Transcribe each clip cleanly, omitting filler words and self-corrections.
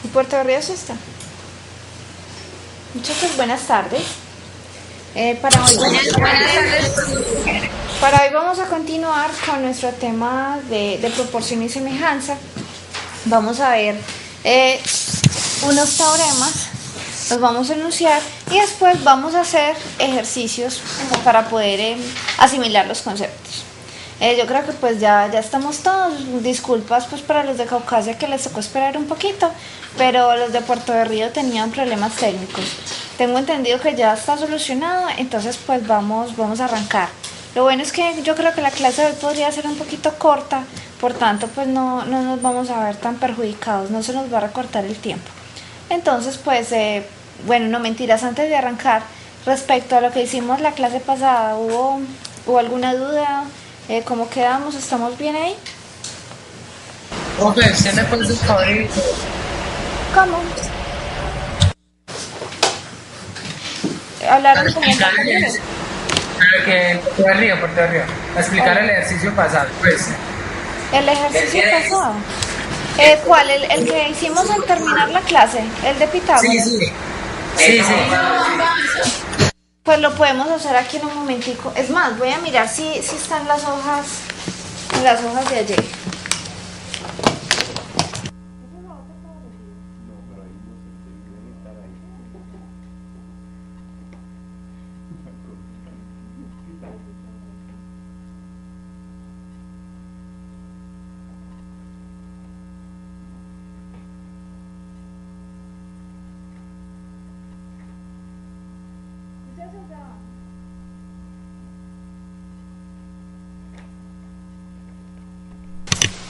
¿Y Puerto de Ríos está? Muchachos, buenas tardes. Para hoy vamos a continuar con nuestro tema de proporción y semejanza. Vamos a ver unos teoremas, los vamos a enunciar y después vamos a hacer ejercicios como para poder asimilar los conceptos. Yo creo que pues ya estamos todos. Disculpas pues para los de Caucasia que les tocó esperar un poquito, pero los de Puerto de Río tenían problemas técnicos. Tengo entendido que ya está solucionado, entonces pues vamos a arrancar. Lo bueno es que yo creo que la clase de hoy podría ser un poquito corta, por tanto pues no nos vamos a ver tan perjudicados, no se nos va a recortar el tiempo. Entonces pues, bueno, no mentiras, antes de arrancar, respecto a lo que hicimos la clase pasada, ¿hubo alguna duda? ¿Cómo quedamos? ¿Estamos bien ahí? Profe, ¿usted me puede favor? ¿Cómo? Hablaron como que Puerto de Río. Explicar el ejercicio pasado, pues. El ejercicio pasado. ¿Cuál? ¿El que hicimos al terminar la clase? ¿El de Pitágoras? Sí. Pues lo podemos hacer aquí en un momentico. Es más, voy a mirar si están las hojas de ayer.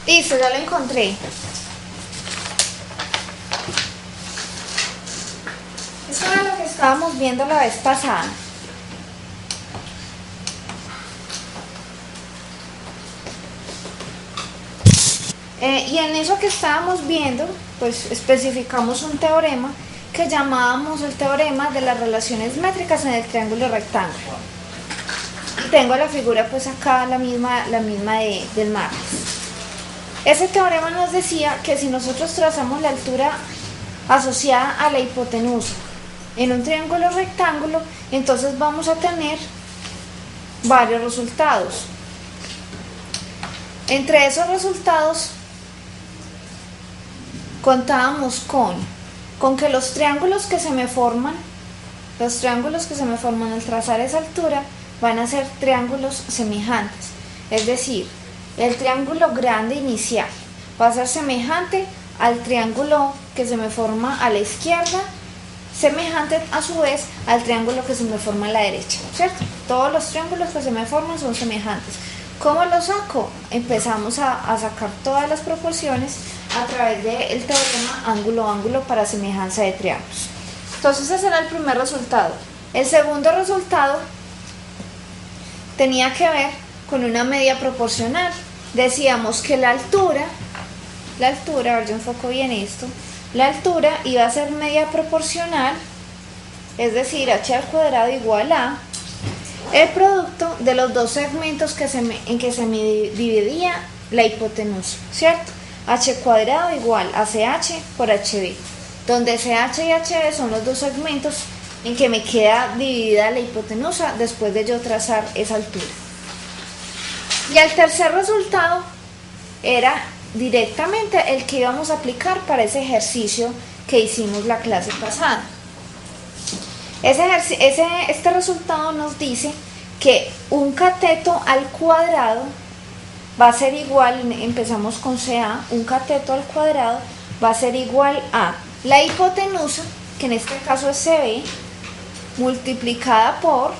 Listo, ya lo encontré. Esto era lo que estábamos viendo la vez pasada. Y en eso que estábamos viendo, pues especificamos un teorema que llamábamos el teorema de las relaciones métricas en el triángulo rectángulo. Y tengo la figura pues acá, la misma del martes. Ese teorema nos decía que si nosotros trazamos la altura asociada a la hipotenusa en un triángulo rectángulo, entonces vamos a tener varios resultados. Entre esos resultados contábamos con que los triángulos que se me forman al trazar esa altura van a ser triángulos semejantes. Es decir, el triángulo grande inicial va a ser semejante al triángulo que se me forma a la izquierda, semejante a su vez al triángulo que se me forma a la derecha, ¿cierto? Todos los triángulos que se me forman son semejantes. ¿Cómo lo saco? Empezamos a sacar todas las proporciones a través del teorema ángulo-ángulo para semejanza de triángulos. Entonces ese era el primer resultado. El segundo resultado tenía que ver con una media proporcional. Decíamos que la altura, a ver, yo enfoco bien esto, la altura iba a ser media proporcional, es decir, h al cuadrado igual a el producto de los dos segmentos en que se me dividía la hipotenusa, ¿cierto? H cuadrado igual a CH por HB, donde CH y HB son los dos segmentos en que me queda dividida la hipotenusa después de yo trazar esa altura. Y el tercer resultado era directamente el que íbamos a aplicar para ese ejercicio que hicimos la clase pasada. Este resultado nos dice que un cateto al cuadrado va a ser igual, empezamos con CA, un cateto al cuadrado va a ser igual a la hipotenusa, que en este caso es CB, multiplicada por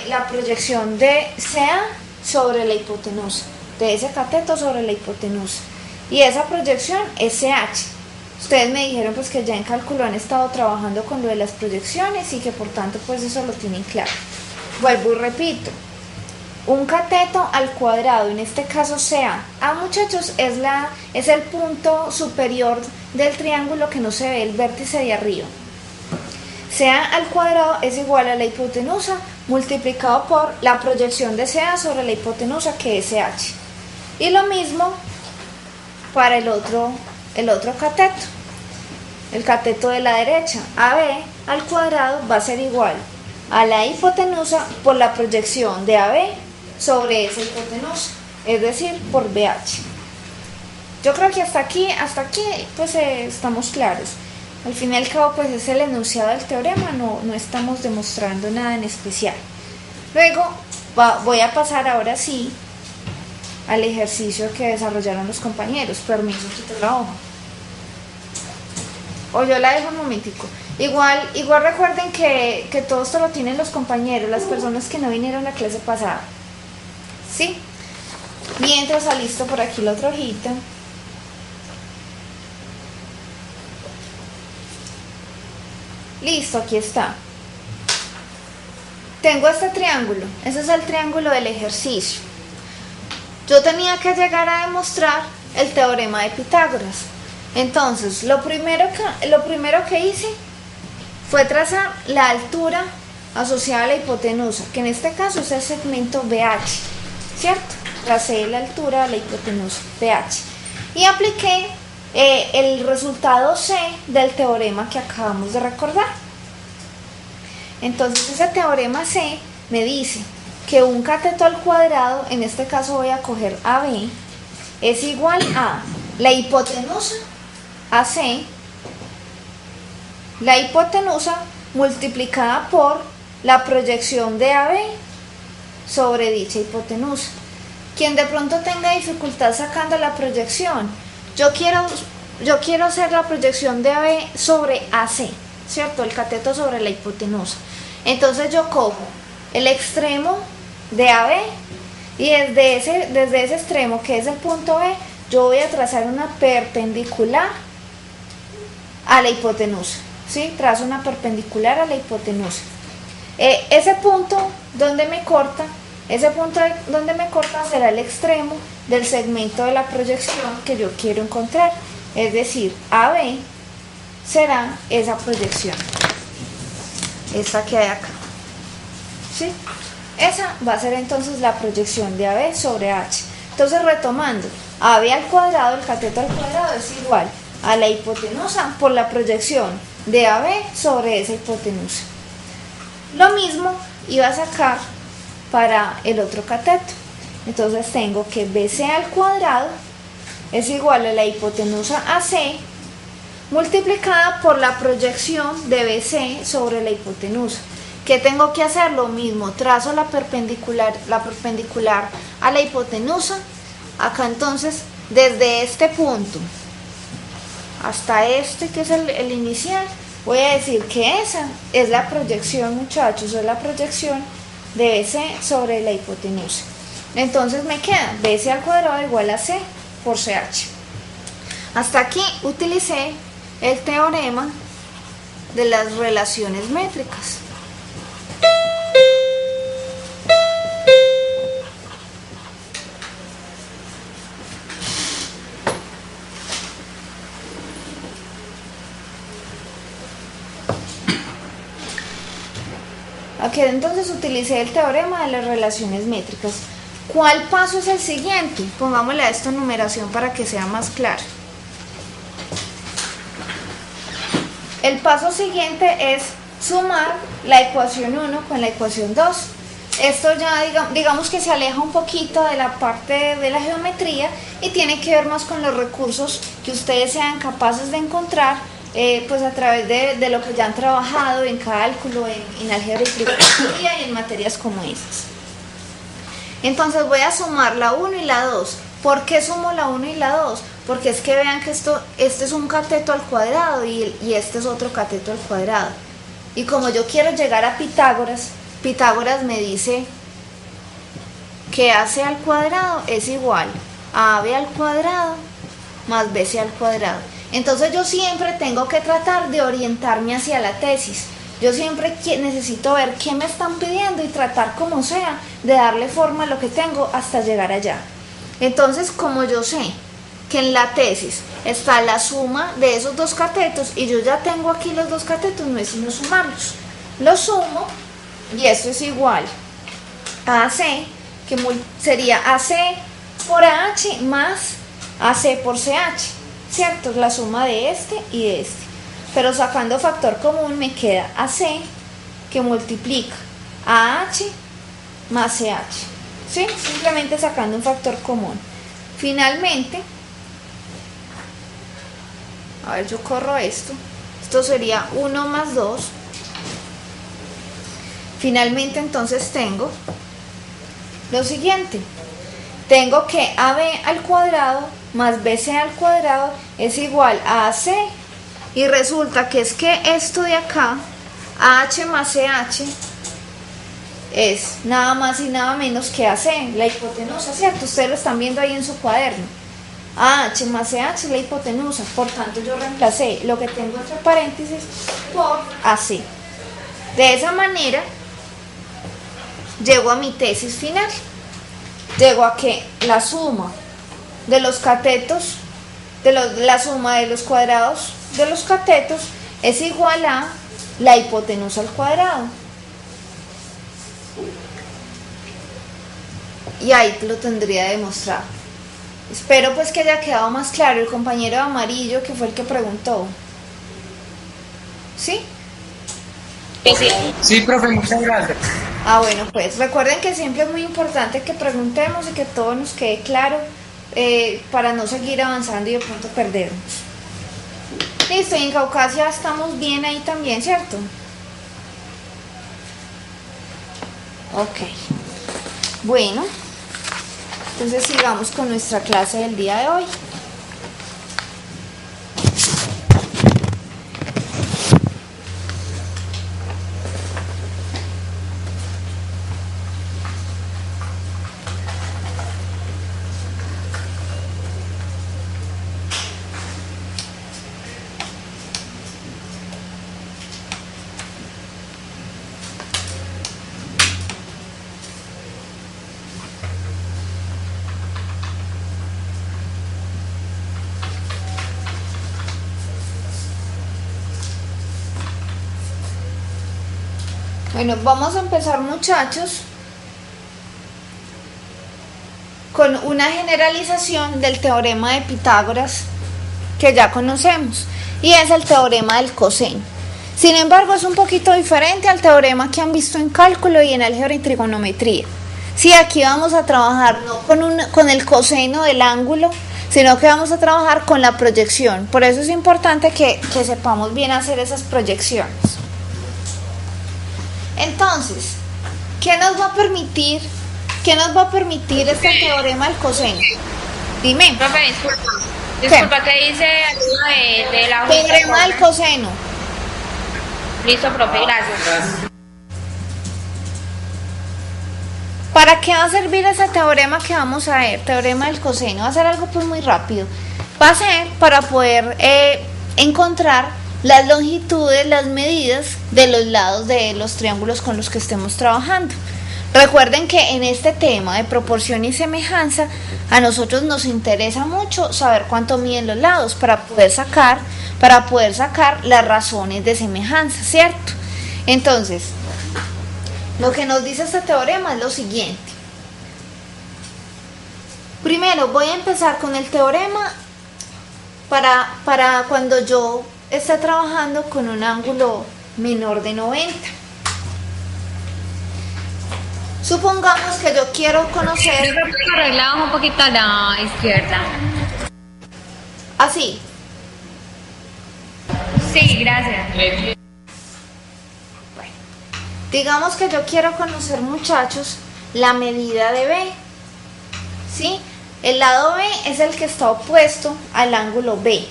la proyección de CA sobre la hipotenusa, de ese cateto sobre la hipotenusa, y esa proyección es CH. Ustedes me dijeron pues que ya en cálculo han estado trabajando con lo de las proyecciones y que por tanto pues eso lo tienen claro. Vuelvo y repito, un cateto al cuadrado, en este caso CA. Muchachos, es el punto superior del triángulo que no se ve el vértice de arriba. CA al cuadrado es igual a la hipotenusa multiplicado por la proyección de CA sobre la hipotenusa, que es CH. Y lo mismo para el otro cateto, el cateto de la derecha. AB al cuadrado va a ser igual a la hipotenusa por la proyección de AB sobre esa hipotenusa, es decir, por BH. Yo creo que hasta aquí pues estamos claros. Al fin y al cabo pues es el enunciado del teorema, no estamos demostrando nada en especial. Luego voy a pasar ahora sí al ejercicio que desarrollaron los compañeros. Permiso, quito la hoja. O yo la dejo un momentico. Igual recuerden que todo esto lo tienen los compañeros, las personas que no vinieron a la clase pasada. ¿Sí? Mientras alisto por aquí la otra hojita. Listo, aquí está. Tengo este triángulo. Ese es el triángulo del ejercicio. Yo tenía que llegar a demostrar el teorema de Pitágoras. Entonces, lo primero que hice fue trazar la altura asociada a la hipotenusa, que en este caso es el segmento BH, ¿cierto? Tracé la altura a la hipotenusa BH y apliqué el resultado C del teorema que acabamos de recordar. Entonces ese teorema C me dice que un cateto al cuadrado, en este caso voy a coger AB, es igual a la hipotenusa AC, la hipotenusa multiplicada por la proyección de AB sobre dicha hipotenusa. Quien de pronto tenga dificultad sacando la proyección, yo quiero hacer la proyección de AB sobre AC, ¿cierto? El cateto sobre la hipotenusa. Entonces yo cojo el extremo de AB y desde ese extremo, que es el punto B, yo voy a trazar una perpendicular a la hipotenusa, ¿sí? Trazo una perpendicular a la hipotenusa. Ese punto donde me corta será el extremo del segmento de la proyección que yo quiero encontrar, es decir, AB será esa proyección, esta que hay acá, ¿sí? Esa va a ser entonces la proyección de AB sobre H. Entonces, retomando, AB al cuadrado, el cateto al cuadrado, es igual a la hipotenusa por la proyección de AB sobre esa hipotenusa. Lo mismo iba a sacar para el otro cateto. Entonces tengo que BC al cuadrado es igual a la hipotenusa AC multiplicada por la proyección de BC sobre la hipotenusa. ¿Qué tengo que hacer? Lo mismo, trazo la perpendicular a la hipotenusa. Acá entonces, desde este punto hasta este, que es el inicial, voy a decir que esa es la proyección, muchachos, es la proyección de BC sobre la hipotenusa. Entonces me queda BC al cuadrado igual a C por CH. Hasta aquí utilicé el teorema de las relaciones métricas. Ok, entonces utilicé el teorema de las relaciones métricas. ¿Cuál paso es el siguiente? Pongámosle a esto numeración para que sea más claro. El paso siguiente es sumar la ecuación 1 con la ecuación 2. Esto ya digamos que se aleja un poquito de la parte de la geometría y tiene que ver más con los recursos que ustedes sean capaces de encontrar pues a través de lo que ya han trabajado en cálculo, en álgebra y trigonometría y en materias como esas. Entonces voy a sumar la 1 y la 2. ¿Por qué sumo la 1 y la 2? Porque es que vean que este es un cateto al cuadrado y este es otro cateto al cuadrado. Y como yo quiero llegar a Pitágoras, Pitágoras me dice que AC al cuadrado es igual a AB al cuadrado más BC al cuadrado. Entonces yo siempre tengo que tratar de orientarme hacia la tesis. Yo siempre necesito ver qué me están pidiendo y tratar como sea de darle forma a lo que tengo hasta llegar allá. Entonces, como yo sé que en la tesis está la suma de esos dos catetos y yo ya tengo aquí los dos catetos, no es sino sumarlos. Los sumo y esto es igual a AC, que sería AC por AH más AC por CH, ¿cierto? La suma de este y de este. Pero sacando factor común me queda AC que multiplica AH más CH, ¿sí? Simplemente sacando un factor común. Finalmente, a ver, yo corro esto. Esto sería 1 más 2. Finalmente, entonces tengo lo siguiente. Tengo que AB al cuadrado más BC al cuadrado es igual a AC. Y resulta que es que esto de acá, AH más CH, es nada más y nada menos que AC, la hipotenusa, ¿cierto? Ustedes lo están viendo ahí en su cuaderno. AH más CH es la hipotenusa, por tanto yo reemplacé lo que tengo entre paréntesis por AC. De esa manera llego a mi tesis final. Llego a que la suma de los catetos, la suma de los cuadrados de los catetos es igual a la hipotenusa al cuadrado. Y ahí lo tendría demostrado. Espero pues que haya quedado más claro. El compañero de amarillo, que fue el que preguntó. ¿Sí? Sí, profe, muchas gracias. Bueno, pues recuerden que siempre es muy importante que preguntemos y que todo nos quede claro para no seguir avanzando y de pronto perdernos. Listo, y en Caucasia estamos bien ahí también, ¿cierto? Ok. Bueno, entonces sigamos con nuestra clase del día de hoy. Bueno, vamos a empezar, muchachos, con una generalización del teorema de Pitágoras que ya conocemos, y es el teorema del coseno. Sin embargo, es un poquito diferente al teorema que han visto en cálculo y en álgebra y trigonometría. Sí, aquí vamos a trabajar no con el coseno del ángulo, sino que vamos a trabajar con la proyección. Por eso es importante que sepamos bien hacer esas proyecciones. Entonces, ¿qué nos va a permitir este teorema del coseno? Dime. Profe, disculpa, ¿qué dice arriba de la teorema del coseno? Listo, profe, gracias. ¿Para qué va a servir ese teorema que vamos a ver? Teorema del coseno. Va a ser algo pues muy rápido. Va a ser para poder encontrar las longitudes, las medidas de los lados de los triángulos con los que estemos trabajando. Recuerden que en este tema de proporción y semejanza, a nosotros nos interesa mucho saber cuánto miden los lados para poder sacar las razones de semejanza, ¿cierto? Entonces, lo que nos dice este teorema es lo siguiente. Primero voy a empezar con el teorema para cuando yo esté trabajando con un ángulo menor de 90. Supongamos que yo quiero conocer... Arreglamos un poquito a la izquierda. Así. Sí, gracias. Bueno, digamos que yo quiero conocer, muchachos, la medida de B. ¿Sí? El lado B es el que está opuesto al ángulo B.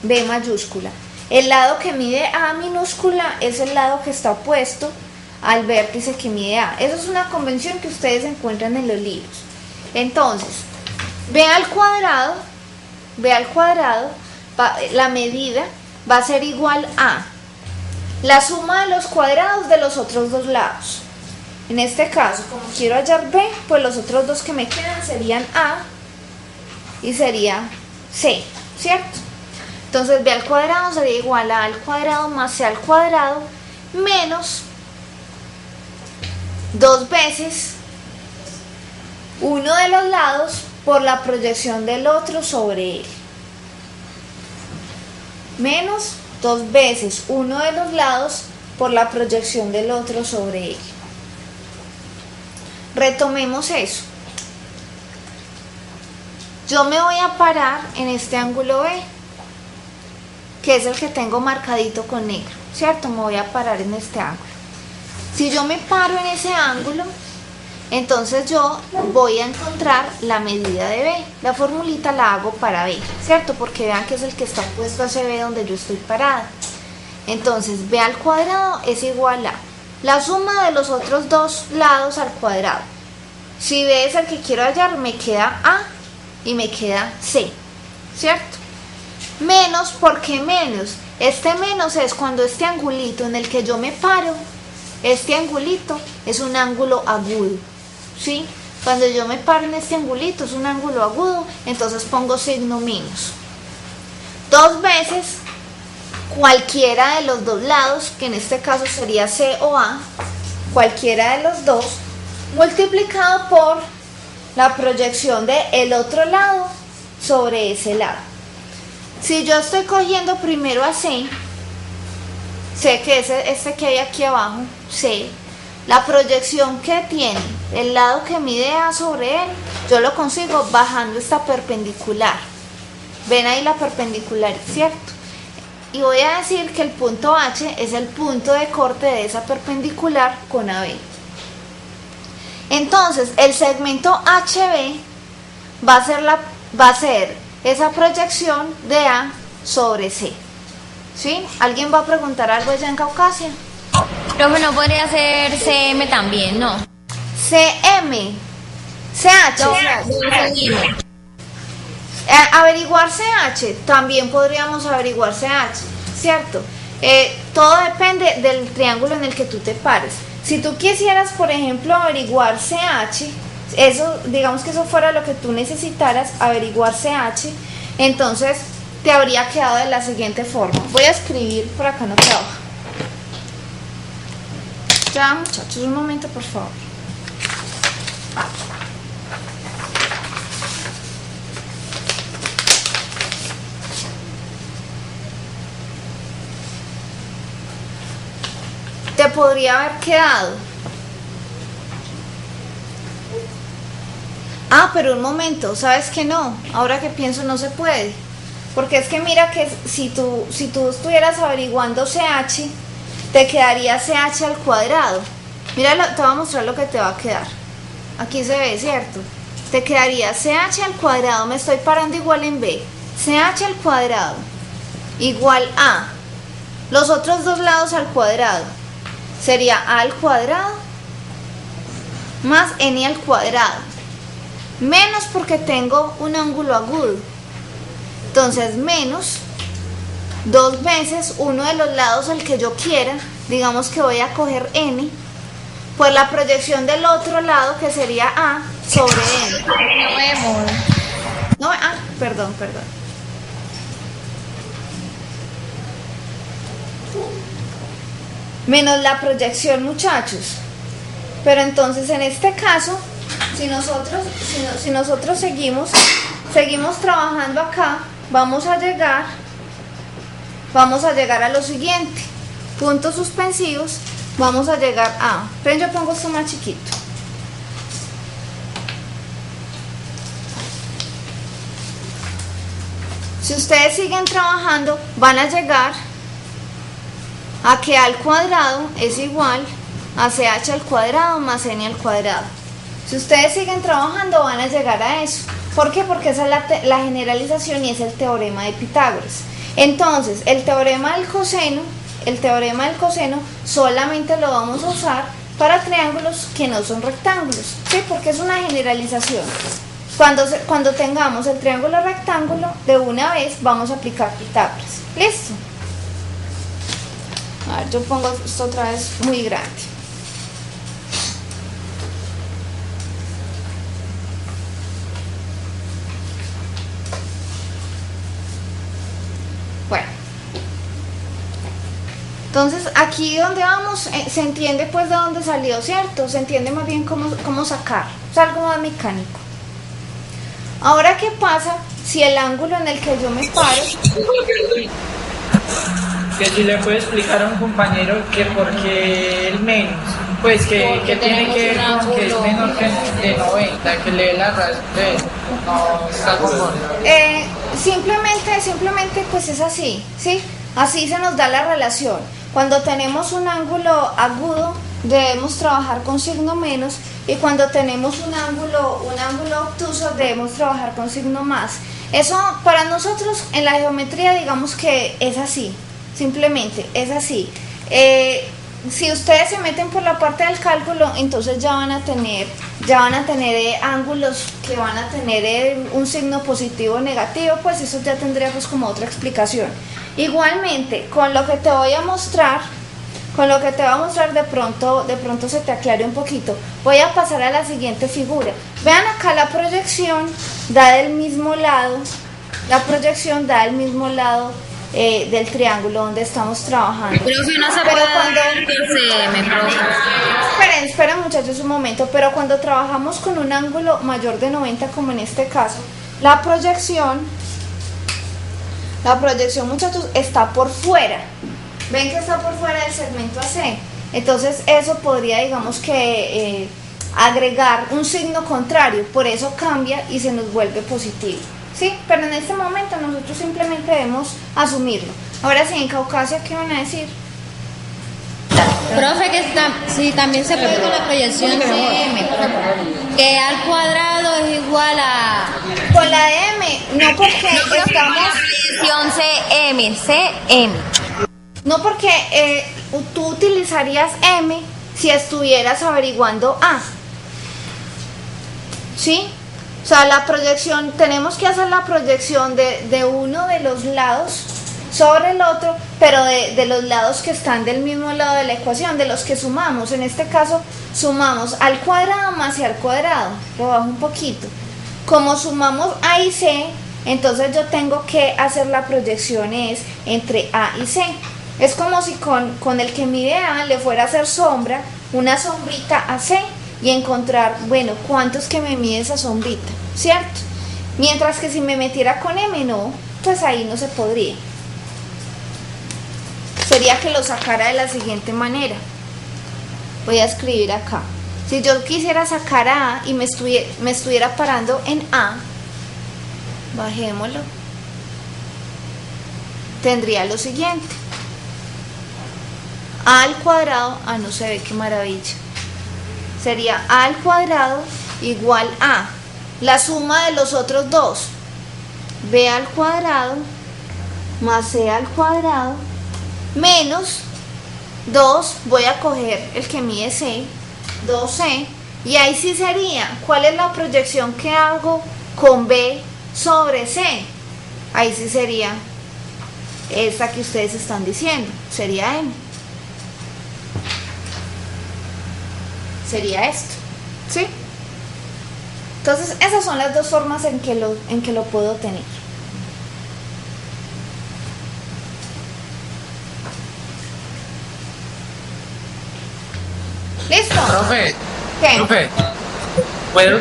B mayúscula. El lado que mide A minúscula es el lado que está opuesto al vértice que mide A. Eso es una convención que ustedes encuentran en los libros. Entonces, B al cuadrado, la medida va a ser igual a la suma de los cuadrados de los otros dos lados. En este caso, como quiero hallar B, pues los otros dos que me quedan serían A y sería C, ¿cierto? Entonces B al cuadrado sería igual a al cuadrado más C al cuadrado menos 2 veces uno de los lados por la proyección del otro sobre él. Menos 2 veces uno de los lados por la proyección del otro sobre él. Retomemos eso. Yo me voy a parar en este ángulo B, que es el que tengo marcadito con negro, ¿cierto? Me voy a parar en este ángulo. Si yo me paro en ese ángulo, entonces yo voy a encontrar la medida de B. La formulita la hago para B, ¿cierto? Porque vean que es el que está opuesto a ese B donde yo estoy parada. Entonces B al cuadrado es igual a la suma de los otros dos lados al cuadrado. Si B es el que quiero hallar, me queda A y me queda C, ¿cierto? Menos, ¿por qué menos? Este menos es cuando este angulito en el que yo me paro, este angulito es un ángulo agudo, ¿sí? Cuando yo me paro en este angulito es un ángulo agudo, entonces pongo signo menos. 2 veces cualquiera de los dos lados, que en este caso sería C o A, cualquiera de los dos, multiplicado por la proyección del otro lado sobre ese lado. Si yo estoy cogiendo primero a C, sé que es este que hay aquí abajo, C, la proyección que tiene el lado que mide A sobre él, yo lo consigo bajando esta perpendicular. Ven ahí la perpendicular, ¿cierto? Y voy a decir que el punto H es el punto de corte de esa perpendicular con AB. Entonces, el segmento HB va a ser esa proyección de A sobre C. ¿Sí? ¿Alguien va a preguntar algo allá en Caucasia? Profe, no podría ser CM también, ¿no? CM, CH. Averiguar CH, también podríamos averiguar CH, ¿cierto? Todo depende del triángulo en el que tú te pares. Si tú quisieras, por ejemplo, averiguar CH, eso, digamos que eso fuera lo que tú necesitaras, averiguar CH, entonces te habría quedado de la siguiente forma. Voy a escribir por acá en otra hoja. Ya, muchachos, un momento, por favor. Te podría haber quedado. Pero un momento, ¿sabes que no? Ahora que pienso no se puede. Porque es que mira que si tú estuvieras averiguando CH, te quedaría CH al cuadrado. Mira, te voy a mostrar lo que te va a quedar. Aquí se ve, ¿cierto? Te quedaría CH al cuadrado, me estoy parando igual en B. CH al cuadrado igual a los otros dos lados al cuadrado. Sería A al cuadrado más N al cuadrado. Menos porque tengo un ángulo agudo. Entonces menos 2 veces uno de los lados al que yo quiera. Digamos que voy a coger N. Pues la proyección del otro lado que sería A sobre N. No vemos. No, perdón. Menos la proyección, muchachos. Pero entonces en este caso, si nosotros seguimos trabajando acá, vamos a llegar a lo siguiente. Puntos suspensivos, vamos a llegar a... Pero yo pongo esto más chiquito. Si ustedes siguen trabajando, van a llegar a que A al cuadrado es igual a CH al cuadrado más N al cuadrado. Si ustedes siguen trabajando, van a llegar a eso. ¿Por qué? Porque esa es la generalización y es el teorema de Pitágoras. Entonces, el teorema del coseno solamente lo vamos a usar para triángulos que no son rectángulos, ¿sí? Porque es una generalización. Cuando tengamos el triángulo rectángulo, de una vez vamos a aplicar Pitágoras. ¿Listo? A ver, yo pongo esto otra vez muy grande. Bueno. Entonces, aquí donde vamos, se entiende pues de dónde salió, ¿cierto? Se entiende más bien cómo sacar. Es algo más mecánico. Ahora, ¿qué pasa si el ángulo en el que yo me paro, Que si le puede explicar a un compañero que porque el menos, pues que tiene que ver con que es menor que de 90, que le dé la razón de no está conforme. simplemente pues es así, ¿sí? Así se nos da la relación. Cuando tenemos un ángulo agudo, debemos trabajar con signo menos, y cuando tenemos un ángulo obtuso, debemos trabajar con signo más. Eso para nosotros en la geometría, digamos que es así, simplemente es así. Si ustedes se meten por la parte del cálculo, entonces ya van a tener ángulos que van a tener un signo positivo o negativo, pues eso ya tendría pues como otra explicación. Igualmente, con lo que te voy a mostrar, de pronto se te aclare un poquito. Voy a pasar a la siguiente figura. Vean acá, la proyección da del mismo lado, del triángulo donde estamos trabajando. Pero si no se Pero puede cuando- dar 15M, profe. Esperen muchachos un momento, pero cuando trabajamos con un ángulo mayor de 90, como en este caso, la proyección muchachos está por fuera. Ven que está por fuera del segmento AC. Entonces eso podría, digamos que agregar un signo contrario, por eso cambia y se nos vuelve positivo, ¿sí? Pero en este momento nosotros simplemente debemos asumirlo. Ahora sí, en Caucasia, ¿qué van a decir? Profe, sí, también se puede con la proyección CM, profe. Que A al cuadrado es igual a... Con la de M, no porque estamos... Proyección CM. No porque tú utilizarías M si estuvieras averiguando A, ¿sí? O sea, la proyección, tenemos que hacer la proyección de uno de los lados sobre el otro, pero de los lados que están del mismo lado de la ecuación, de los que sumamos. En este caso, sumamos al cuadrado más C al cuadrado. Lo bajo un poquito. Como sumamos A y C, entonces yo tengo que hacer la proyección entre A y C. Es como si con el que mide A le fuera a hacer sombra, una sombrita a C, y encontrar, bueno, cuánto es que me mide esa sombrita, ¿cierto? Mientras que si me metiera con M, no, pues ahí no se podría. Sería que lo sacara de la siguiente manera. Voy a escribir acá. Si yo quisiera sacar a A y me estuviera parando en A, bajémoslo, tendría lo siguiente. A al cuadrado, no se ve, qué maravilla. Sería A al cuadrado igual a la suma de los otros dos. B al cuadrado más C al cuadrado menos 2, voy a coger el que mide C, 2C, y ahí sí sería, ¿cuál es la proyección que hago con B sobre C? Ahí sí sería esta que ustedes están diciendo, sería M. Sería esto, ¿sí? Entonces esas son las dos formas en que lo puedo tener. ¿Listo? Profe, ¿Qué? profe,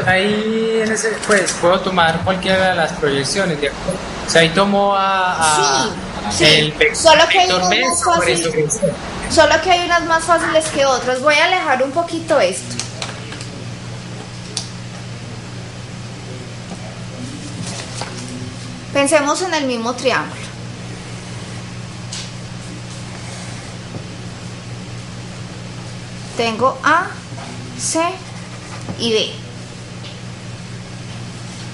ahí en ese, pues puedo tomar cualquiera de las proyecciones, ¿de acuerdo? O sea, ahí tomo Sí, el solo que hay vector unas B más sobre fáciles. eso que Solo que hay unas más fáciles que otras. Voy a alejar un poquito esto. Pensemos en el mismo triángulo. Tengo A, C y D.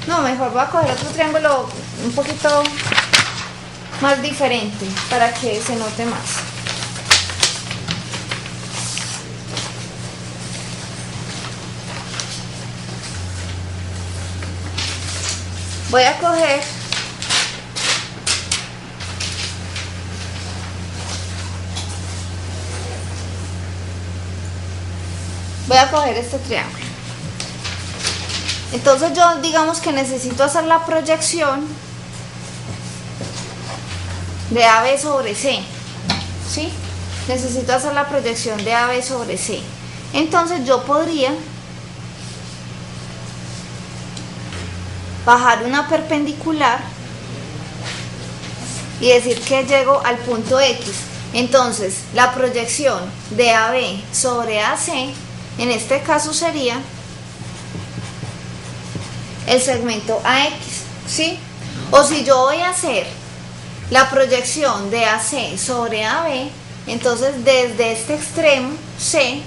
No, mejor voy a coger otro triángulo un poquito más diferente para que se note más. Voy a coger este triángulo. Entonces yo digamos que necesito hacer la proyección de AB sobre C, ¿sí? Necesito hacer la proyección de AB sobre C. Entonces yo podría bajar una perpendicular y decir que llego al punto X. Entonces, la proyección de AB sobre AC, en este caso sería el segmento AX, ¿sí? O si yo voy a hacer la proyección de AC sobre AB, entonces desde este extremo C,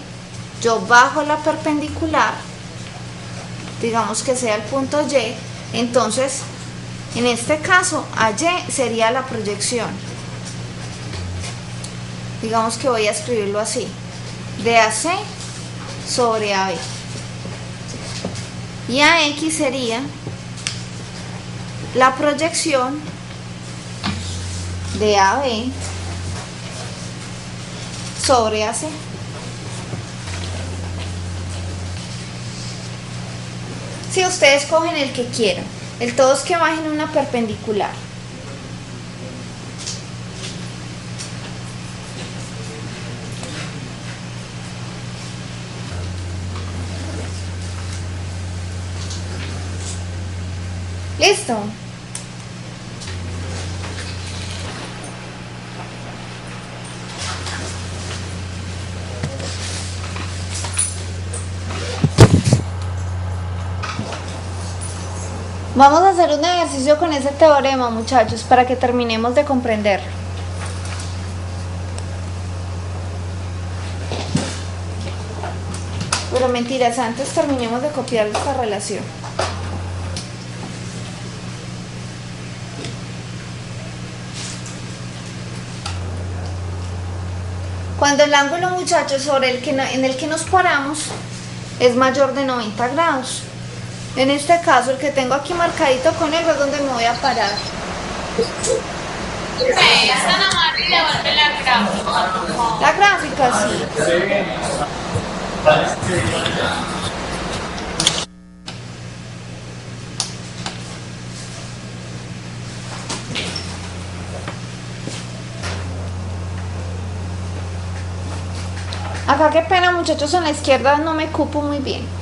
yo bajo la perpendicular, digamos que sea el punto Y, entonces en este caso AY sería la proyección. Digamos que voy a escribirlo así, de AC sobre AB. Y AX sería la proyección de AB sobre AC. Si ustedes cogen el que quieran, el todo es que bajen una perpendicular. Listo. Vamos a hacer un ejercicio con ese teorema, muchachos, para que terminemos de comprender. Pero mentiras, antes terminemos de copiar esta relación. Cuando el ángulo, muchachos, en el que nos paramos es mayor de 90 grados. En este caso, el que tengo aquí marcadito con negro es donde me voy a parar. Esta nomás y devuelve la gráfica. La gráfica, sí. Acá qué pena, muchachos, en la izquierda no me cupo muy bien.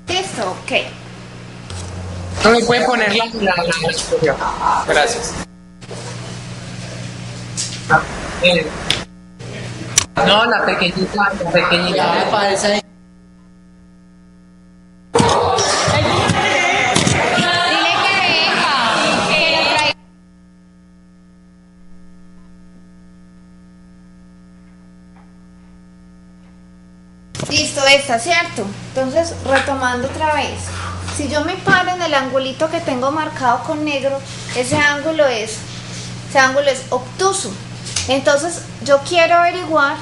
Listo, ok. No me puede poner la superior. Gracias. No, la pequeñita, la pequeñita. Ya me parece. Dile que venga. Que lo traiga. Listo, esta, ¿cierto? Entonces, retomando otra vez. Si yo me paro en el angulito que tengo marcado con negro, ese ángulo es obtuso. Entonces, yo quiero averiguar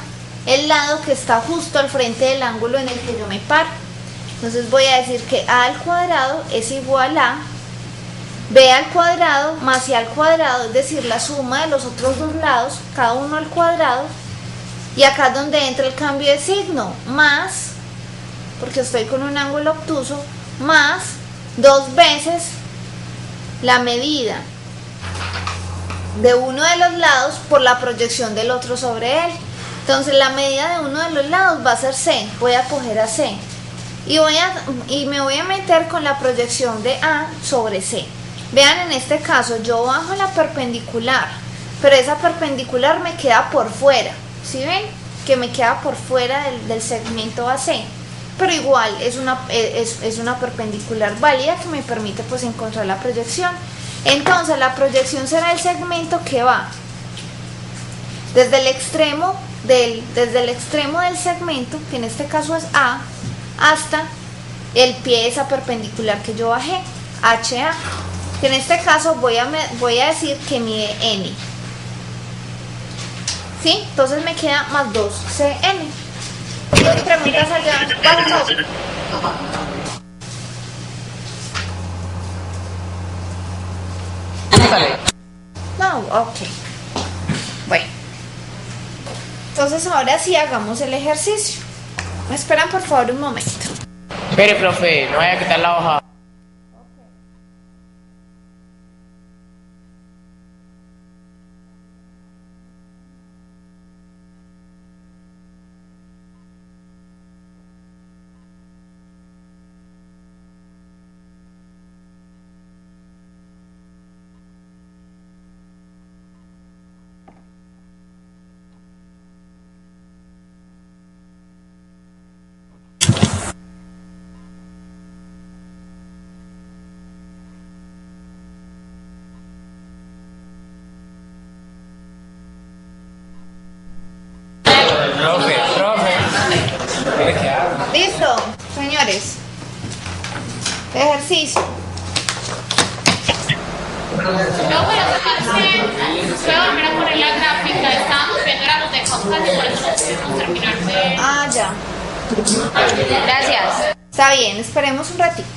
el lado que está justo al frente del ángulo en el que yo me paro. Entonces voy a decir que a al cuadrado es igual a b al cuadrado más c al cuadrado, es decir, la suma de los otros dos lados, cada uno al cuadrado. Y acá es donde entra el cambio de signo, más, porque estoy con un ángulo obtuso, más 2 veces la medida de uno de los lados por la proyección del otro sobre él. Entonces la medida de uno de los lados va a ser C, voy a coger a C y me voy a meter con la proyección de A sobre C. Vean, en este caso yo bajo la perpendicular, pero esa perpendicular me queda por fuera. ¿Sí ven? Que me queda por fuera del segmento AC, pero igual es una perpendicular válida que me permite pues encontrar la proyección. Entonces la proyección será el segmento que va desde el extremo del segmento, que en este caso es A, hasta el pie de esa perpendicular que yo bajé, HA, que en este caso voy a decir que mide N. ¿Sí? Entonces me queda más 2cn. ¿Tienes preguntas allá? Vamos. No, ok. Bueno. Entonces ahora sí hagamos el ejercicio. ¿Me esperan por favor un momento? Espere, profe, no vaya a quitar la hoja. Profe. Listo, señores. Ejercicio. Luego lo que pasa es que voy a volver a poner la gráfica. Estábamos viendo los de Comcast y por eso no pudimos terminar de... Ah, ya. Gracias. Está bien, esperemos un ratito.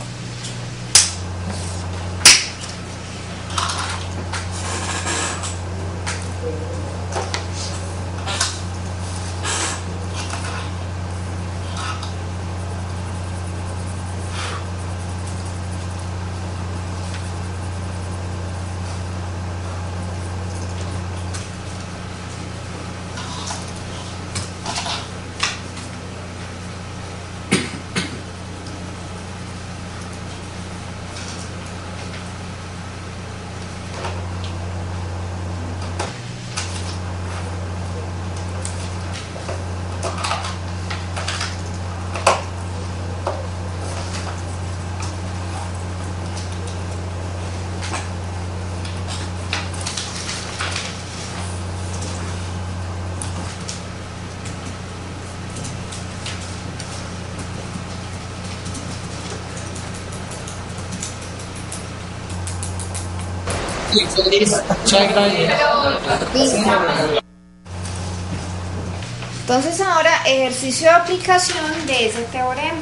Entonces ahora ejercicio de aplicación de ese teorema.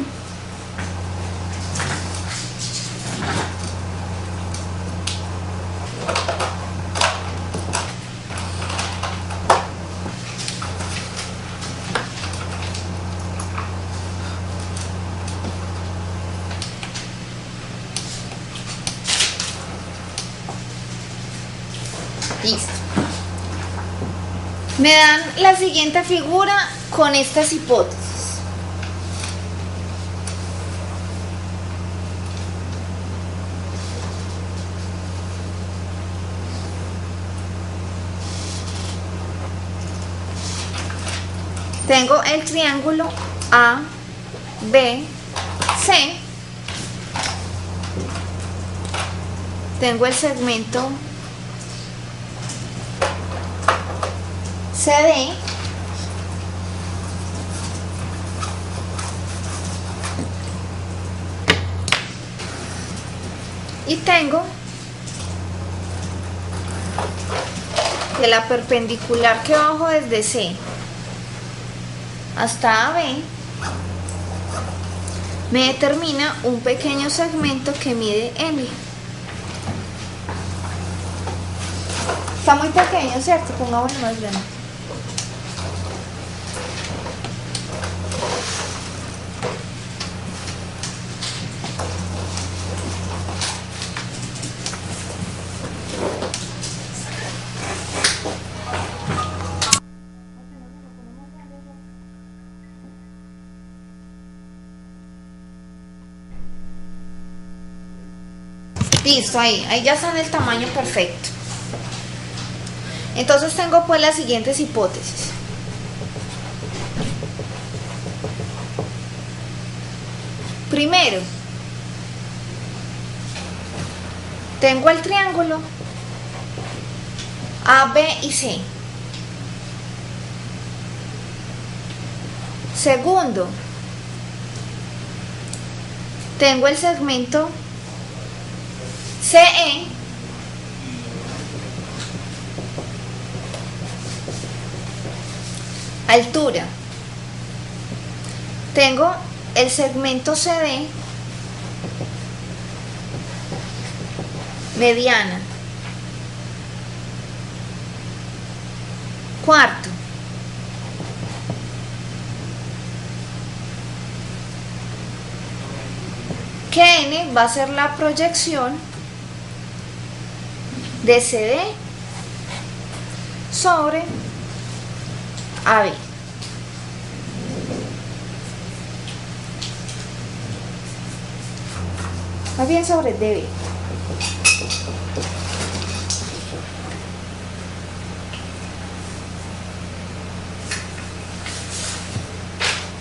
Listo. Me dan la siguiente figura con estas hipótesis. Tengo el triángulo A, B, C. Tengo el segmento CD. Y tengo que la perpendicular que bajo desde C hasta AB me determina un pequeño segmento que mide L. Está muy pequeño, ¿cierto? Pongámoslo más grande. Listo, ahí ya está en el tamaño perfecto. Entonces tengo pues las siguientes hipótesis. Primero, tengo el triángulo A, B y C. Segundo, tengo el segmento CE. Altura. Tengo el segmento CD, mediana. Cuarto. Que N va a ser la proyección de CD sobre AB. Más bien sobre DB.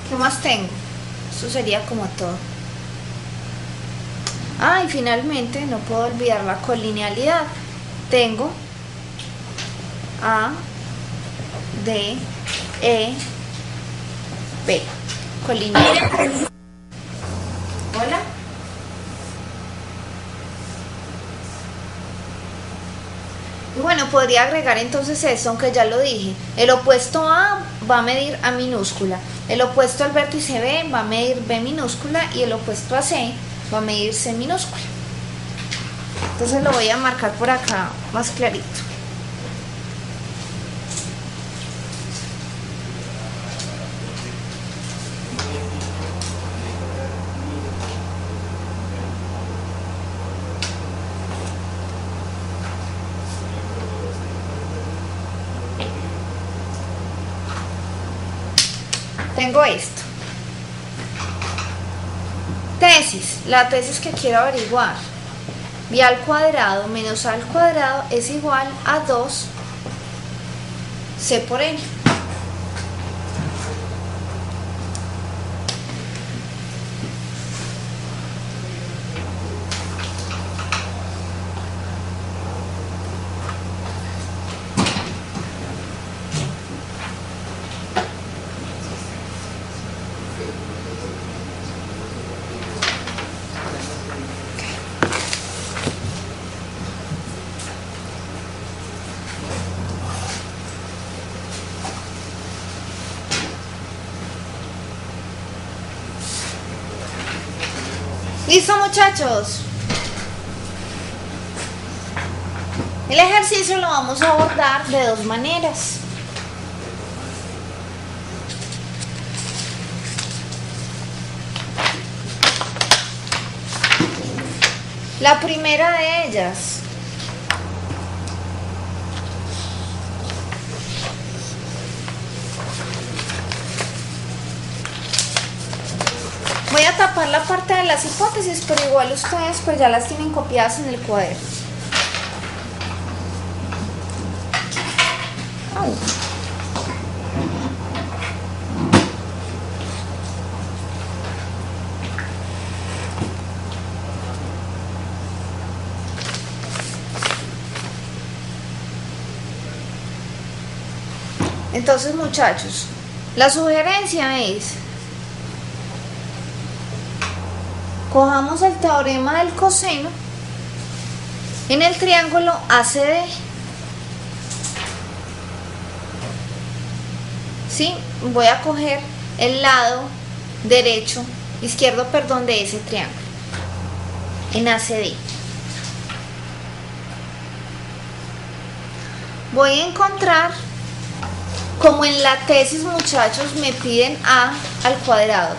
¿Qué más tengo? Eso sería como todo. Y finalmente no puedo olvidar la colinealidad. Tengo A, D, E, B. Colinealidad. Hola. Y bueno, podría agregar entonces esto, aunque ya lo dije. El opuesto A va a medir A minúscula. El opuesto al vértice B va a medir B minúscula. Y el opuesto a C va a medir C minúscula. Entonces lo voy a marcar por acá más clarito. Tengo esto. Tesis, la tesis que quiero averiguar. B al cuadrado menos A al cuadrado es igual a 2 C por N. ¿Listo, muchachos? El ejercicio lo vamos a abordar de dos maneras. La primera de ellas voy a tapar la parte de las hipótesis, pero igual ustedes pues ya las tienen copiadas en el cuaderno. Entonces, muchachos, la sugerencia es: cojamos el teorema del coseno en el triángulo ACD. ¿Sí? Voy a coger el lado izquierdo, de ese triángulo en ACD. Voy a encontrar, como en la tesis, muchachos, me piden A al cuadrado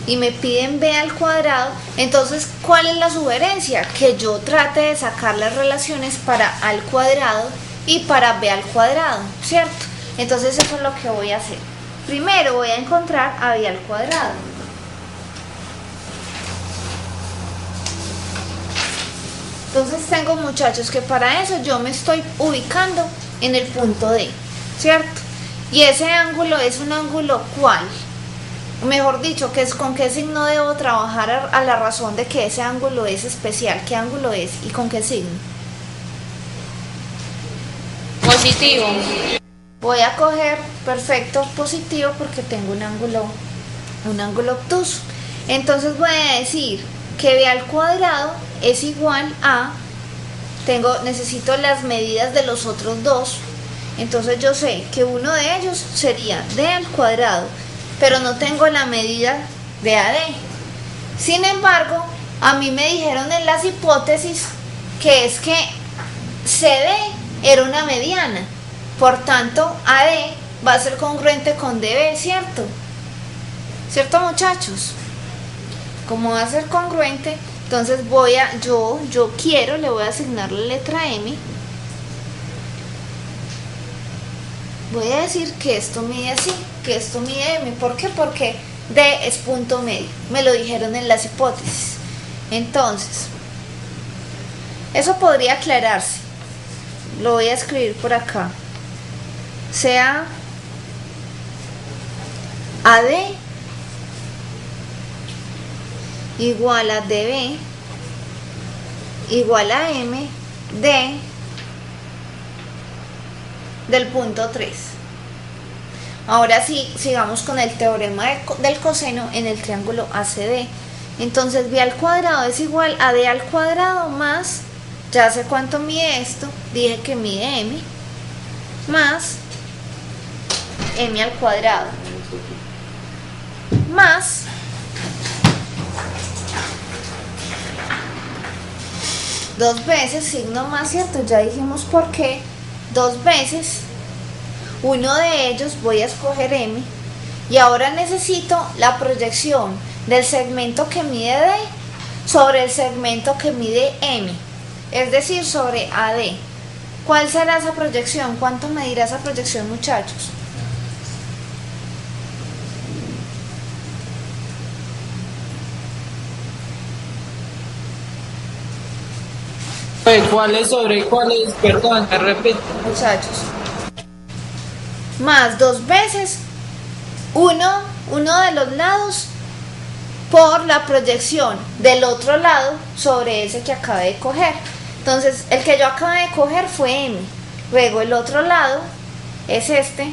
y me piden B al cuadrado, entonces, ¿cuál es la sugerencia? Que yo trate de sacar las relaciones para A al cuadrado y para B al cuadrado, ¿cierto? Entonces eso es lo que voy a hacer. Primero voy a encontrar a B al cuadrado. Entonces tengo, muchachos, que para eso yo me estoy ubicando en el punto D, ¿cierto? Y ese ángulo es un ángulo ¿cuál? Mejor dicho, ¿con qué signo debo trabajar a la razón de que ese ángulo es especial? ¿Qué ángulo es y con qué signo? Positivo. Voy a coger, perfecto, positivo, porque tengo un ángulo obtuso. Entonces voy a decir que B al cuadrado es igual a, necesito las medidas de los otros dos, Entonces yo sé que uno de ellos sería D al cuadrado, pero no tengo la medida de AD. Sin embargo, a mí me dijeron en las hipótesis que es que CD era una mediana, por tanto AD va a ser congruente con DB, ¿cierto? ¿Cierto, muchachos? Como va a ser congruente, entonces le voy a asignar la letra M. Voy a decir que esto mide así, que esto mide M. ¿Por qué? Porque D es punto medio. Me lo dijeron en las hipótesis. Entonces, eso podría aclararse. Lo voy a escribir por acá. Sea AD igual a DB igual a MD del punto 3. Ahora sí, sigamos con el teorema del coseno en el triángulo ACD. Entonces B al cuadrado es igual a D al cuadrado más, ya sé cuánto mide esto, dije que mide M, más M al cuadrado, más dos veces, signo más, ¿cierto? Ya dijimos por qué. Dos veces, uno de ellos voy a escoger M, y ahora necesito la proyección del segmento que mide D sobre el segmento que mide M, es decir, sobre AD. ¿Cuál será esa proyección? ¿Cuánto medirá esa proyección, muchachos? ¿Cuáles sobre cuáles? Perdón, me repito. Muchachos, más dos veces uno de los lados por la proyección del otro lado sobre ese que acabé de coger. Entonces el que yo acabé de coger fue M, luego el otro lado es este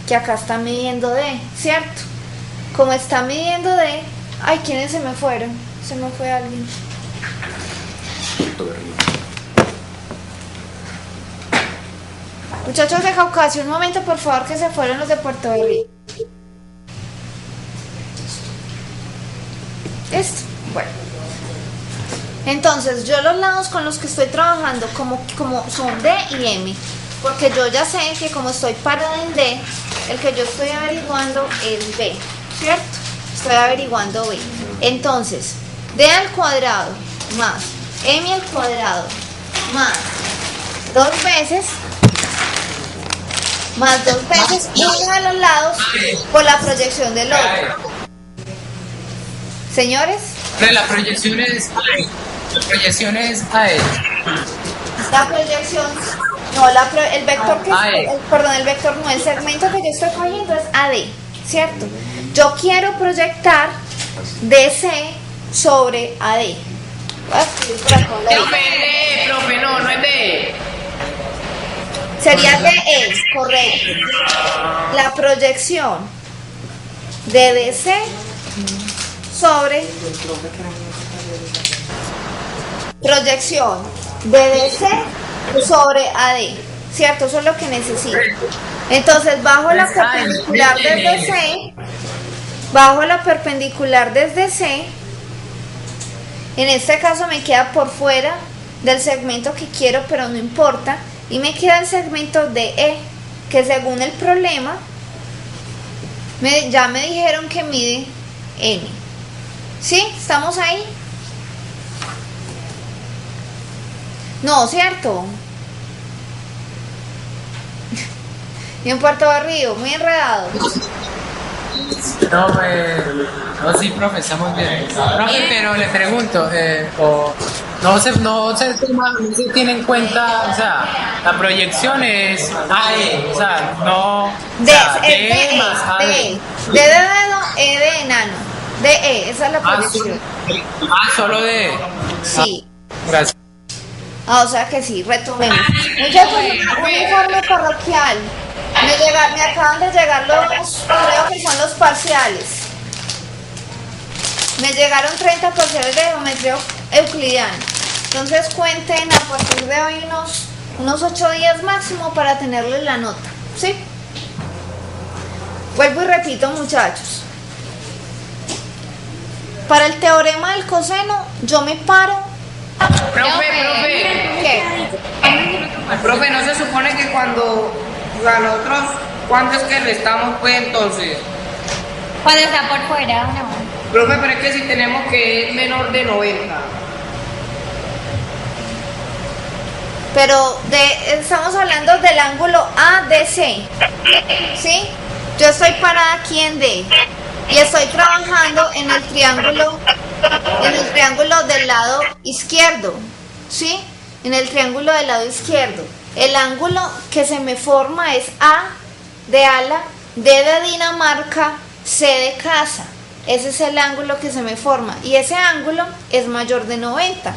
que acá está midiendo D, ¿cierto? Como está midiendo D, ay, ¿quiénes se me fueron? Se me fue alguien. Muchachos de Caucasia, un momento por favor, que se fueron los de Puerto Berrío. Esto, bueno. Entonces, yo los lados con los que estoy trabajando como son D y M, porque yo ya sé que como estoy parada en D, el que yo estoy averiguando es B, ¿cierto? Estoy averiguando B. Entonces, D al cuadrado más M al cuadrado más dos veces uno de los lados por la proyección del otro. Señores, Pero la proyección es AE. La proyección es AE. la proyección, el vector el vector no, el segmento que yo estoy cogiendo es AD, ¿cierto? Yo quiero proyectar DC sobre AD. Voy a escribir por acá la I. Profe, no es de. Sería DE, correcto. La proyección de DC sobre proyección de DC sobre AD, ¿cierto? Eso es lo que necesito. Entonces bajo la perpendicular desde C, en este caso me queda por fuera del segmento que quiero, pero no importa, y me queda el segmento de E, que según el problema ya me dijeron que mide N. ¿Sí? ¿Estamos ahí? No, ¿cierto? Y en Puerto Berrío, muy enredado. No, sí, profe, estamos bien. Profe, pero le pregunto, no se tiene en cuenta, o sea, la proyección es AE, o sea, no. D más AE. D de dedo, E de enano. DE, esa es la proyección. Solo de. Sí. Gracias. O sea que sí, retomemos. Muchachos, un informe parroquial. Me acaban de llegar creo que son los parciales. Me llegaron 30 parciales de geometría euclidiana. Entonces cuenten a partir de hoy unos 8 días máximo para tenerle la nota, ¿sí? Vuelvo y repito, muchachos. Para el teorema del coseno, yo me paro. Profe, ¿Qué? profe, ¿no se supone que cuando nosotros, cuando es que restamos, pues entonces? Cuando está por fuera, no. Profe, pero es que si tenemos que es menor de 90. Pero estamos hablando del ángulo ADC, ¿sí? Yo estoy parada aquí en D y estoy trabajando en el triángulo del lado izquierdo, ¿sí? En el triángulo del lado izquierdo. El ángulo que se me forma es A de ala, D de Dinamarca, C de casa. Ese es el ángulo que se me forma y ese ángulo es mayor de 90.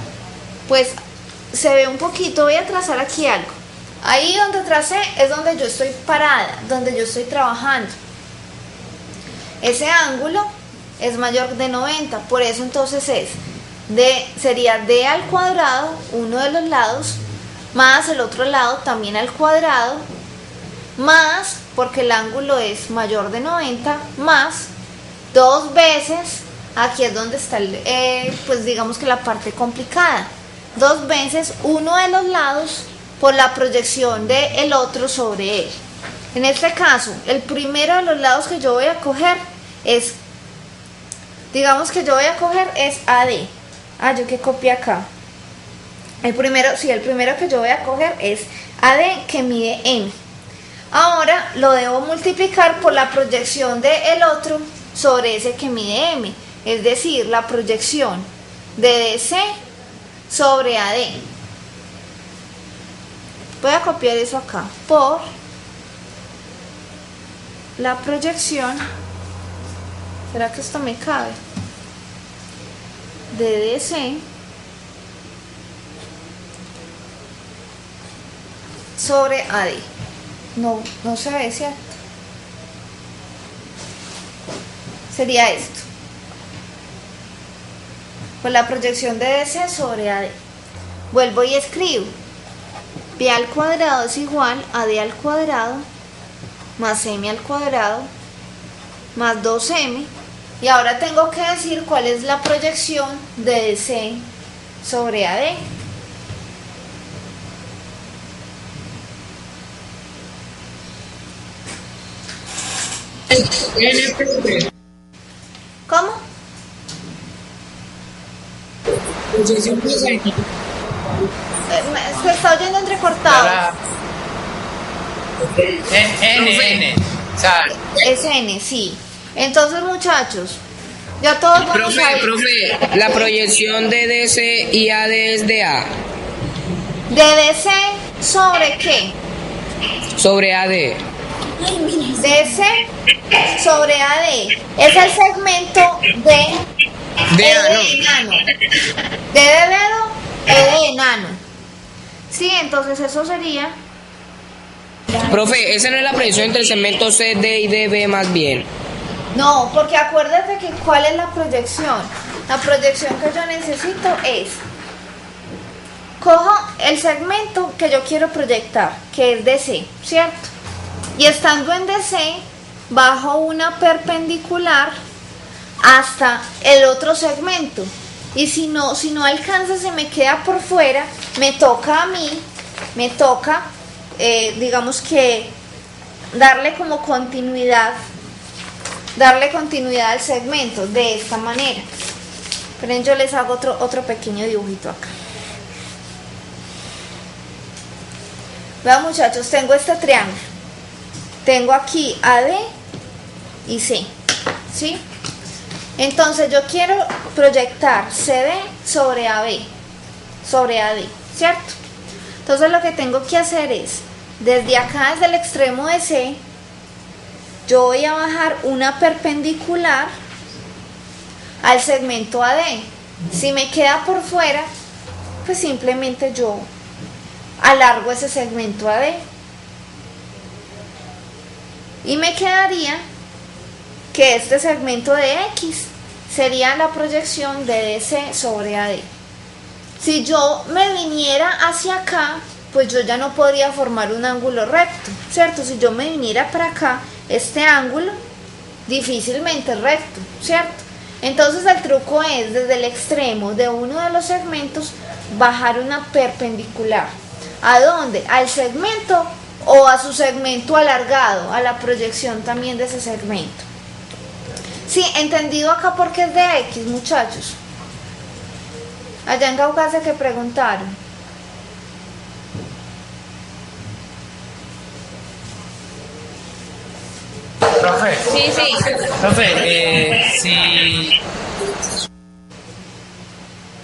Pues se ve un poquito, voy a trazar aquí algo. Ahí donde tracé es donde yo estoy parada, donde yo estoy trabajando. Ese ángulo es mayor de 90, por eso entonces sería D al cuadrado, uno de los lados, más el otro lado también al cuadrado, más, porque el ángulo es mayor de 90, más 2 veces, aquí es donde está, pues digamos que la parte complicada, 2 veces uno de los lados por la proyección del otro sobre él. En este caso, el primero de los lados que yo voy a coger es, digamos que yo voy a coger es AD. Yo que copié acá. El primero que yo voy a coger es AD, que mide M. Ahora lo debo multiplicar por la proyección del otro sobre ese que mide M, es decir, la proyección de DC sobre AD. Voy a copiar eso acá por la proyección. ¿Será que esto me cabe? De DC sobre AD. No se ve, ¿cierto? Sería esto. Pues la proyección de DC sobre AD. Vuelvo y escribo. B al cuadrado es igual a D al cuadrado más M al cuadrado más 2M. Y ahora tengo que decir cuál es la proyección de DC sobre AD. ¿Cómo? Se está oyendo entrecortado. N. O sea, Es N, sí. Entonces, muchachos, ya todos vamos a ver. Profe, la proyección de DC y AD es de A. ¿De DC sobre qué? Sobre AD. DC sobre AD. Es el segmento de De A, E no. de enano. D de dedo, E de enano. Sí, entonces eso sería. Profe, esa no es la proyección entre el segmento CD y DB más bien. No, porque acuérdate que cuál es la proyección. La proyección que yo necesito es, cojo el segmento que yo quiero proyectar, que es DC, ¿cierto? Y estando en DC, bajo una perpendicular hasta el otro segmento. Y si no alcanza, se me queda por fuera, me toca a mí, digamos que darle continuidad al segmento de esta manera. Pero yo les hago otro pequeño dibujito acá. Vean, muchachos, tengo este triángulo, tengo aquí AD y C, ¿sí? Entonces yo quiero proyectar CD sobre AB, ¿cierto? Entonces lo que tengo que hacer es, desde acá, desde el extremo de C, yo voy a bajar una perpendicular al segmento AD. Si me queda por fuera, pues simplemente yo alargo ese segmento AD. Y me quedaría que este segmento de X sería la proyección de DC sobre AD. Si yo me viniera hacia acá, pues yo ya no podría formar un ángulo recto, ¿cierto? Si yo me viniera para acá, este ángulo difícilmente es recto, ¿cierto? Entonces el truco es desde el extremo de uno de los segmentos bajar una perpendicular. ¿A dónde? Al segmento o a su segmento alargado, a la proyección también de ese segmento. Sí, entendido acá porque es de X, muchachos. Allá en Caucasia que preguntaron. Profe, Sí, sí. profe, si...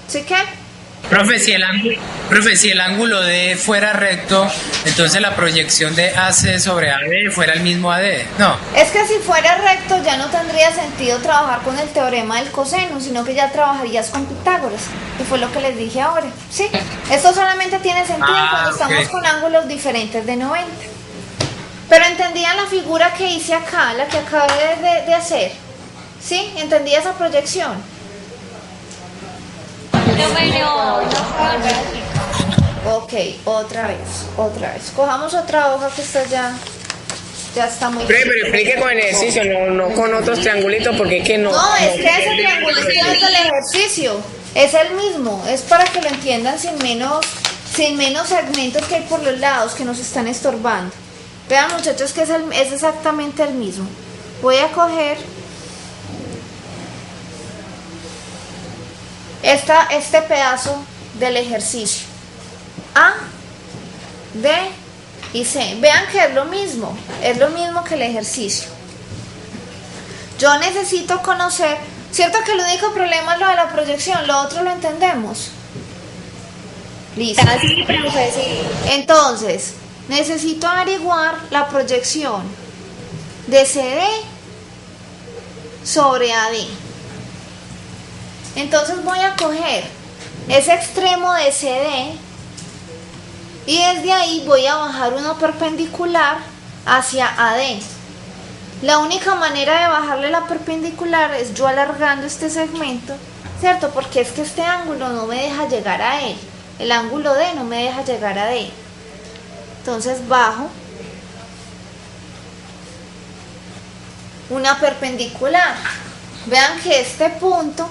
¿Sí qué? Profe, si el ángulo D fuera recto, entonces la proyección de AC sobre AD fuera el mismo AD. No. Es que si fuera recto ya no tendría sentido trabajar con el teorema del coseno, sino que ya trabajarías con Pitágoras, que fue lo que les dije ahora. ¿Sí? Esto solamente tiene sentido cuando estamos ok. con ángulos diferentes de 90. Pero entendían la figura que hice acá, la que acabé de hacer. ¿Sí? ¿Entendía esa proyección? No, bueno, no puedo volver así. Ok, otra vez. Cojamos otra hoja que está ya está muy... Pero explique con el ejercicio, no con otros triangulitos, porque es que no. No, es que ese triangulito es el ejercicio, es el mismo, es para que lo entiendan sin menos segmentos que hay por los lados que nos están estorbando. Vean, muchachos, que es exactamente el mismo. Voy a coger este pedazo del ejercicio. A, B y C. Vean que es lo mismo que el ejercicio. Yo necesito conocer, ¿cierto que el único problema es lo de la proyección? Lo otro lo entendemos. Listo. Sí, profe, sí. Entonces, necesito averiguar la proyección de CD sobre AD. Entonces voy a coger ese extremo de CD y desde ahí voy a bajar uno perpendicular hacia AD. La única manera de bajarle la perpendicular es yo alargando este segmento, ¿cierto? Porque es que este ángulo no me deja llegar a él. El ángulo D no me deja llegar a D. Entonces bajo una perpendicular. Vean que este punto,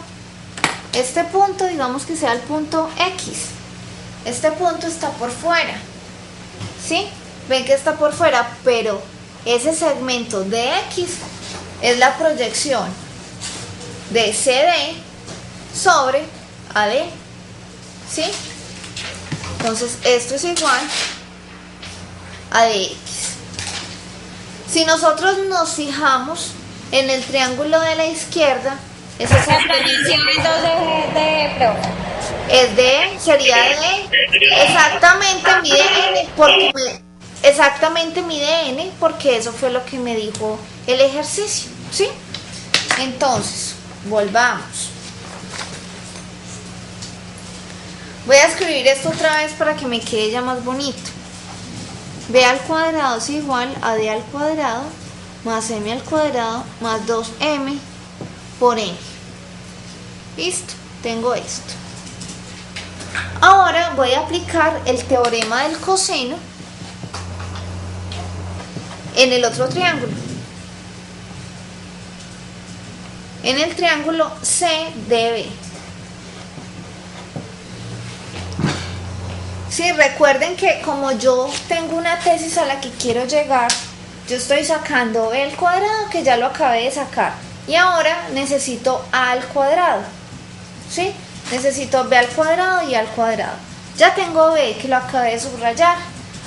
digamos que sea el punto X. Este punto está por fuera. ¿Sí? Ven que está por fuera, pero ese segmento de X es la proyección de CD sobre AD. ¿Sí? Entonces esto es igual a dx. Si nosotros nos fijamos en el triángulo de la izquierda, es La proyección entonces de profe. es de, sería de exactamente mide n, porque eso fue lo que me dijo el ejercicio, ¿sí? Entonces, volvamos. Voy a escribir esto otra vez para que me quede ya más bonito. B al cuadrado es igual a D al cuadrado más M al cuadrado más 2M por N. Listo, tengo esto. Ahora voy a aplicar el teorema del coseno en el otro triángulo. En el triángulo CDB. Sí, recuerden que como yo tengo una tesis a la que quiero llegar, yo estoy sacando B al cuadrado, que ya lo acabé de sacar, y ahora necesito A al cuadrado. ¿Sí? Necesito B al cuadrado y A al cuadrado. Ya tengo B, que lo acabé de subrayar.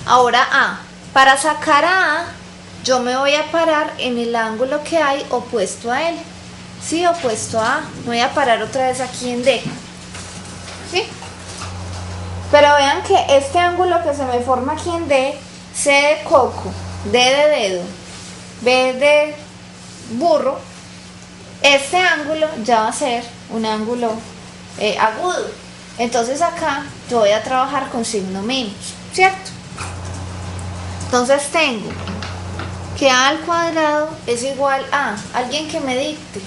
Ahora A. Para sacar a A, yo me voy a parar en el ángulo que hay opuesto a él. Sí, opuesto a A. Me voy a parar otra vez aquí en D. ¿Sí? Pero vean que este ángulo que se me forma aquí en D, C de coco, D de dedo, B de burro, este ángulo ya va a ser un ángulo agudo. Entonces acá yo voy a trabajar con signo menos, ¿cierto? Entonces tengo que A al cuadrado es igual a, alguien que me dicte.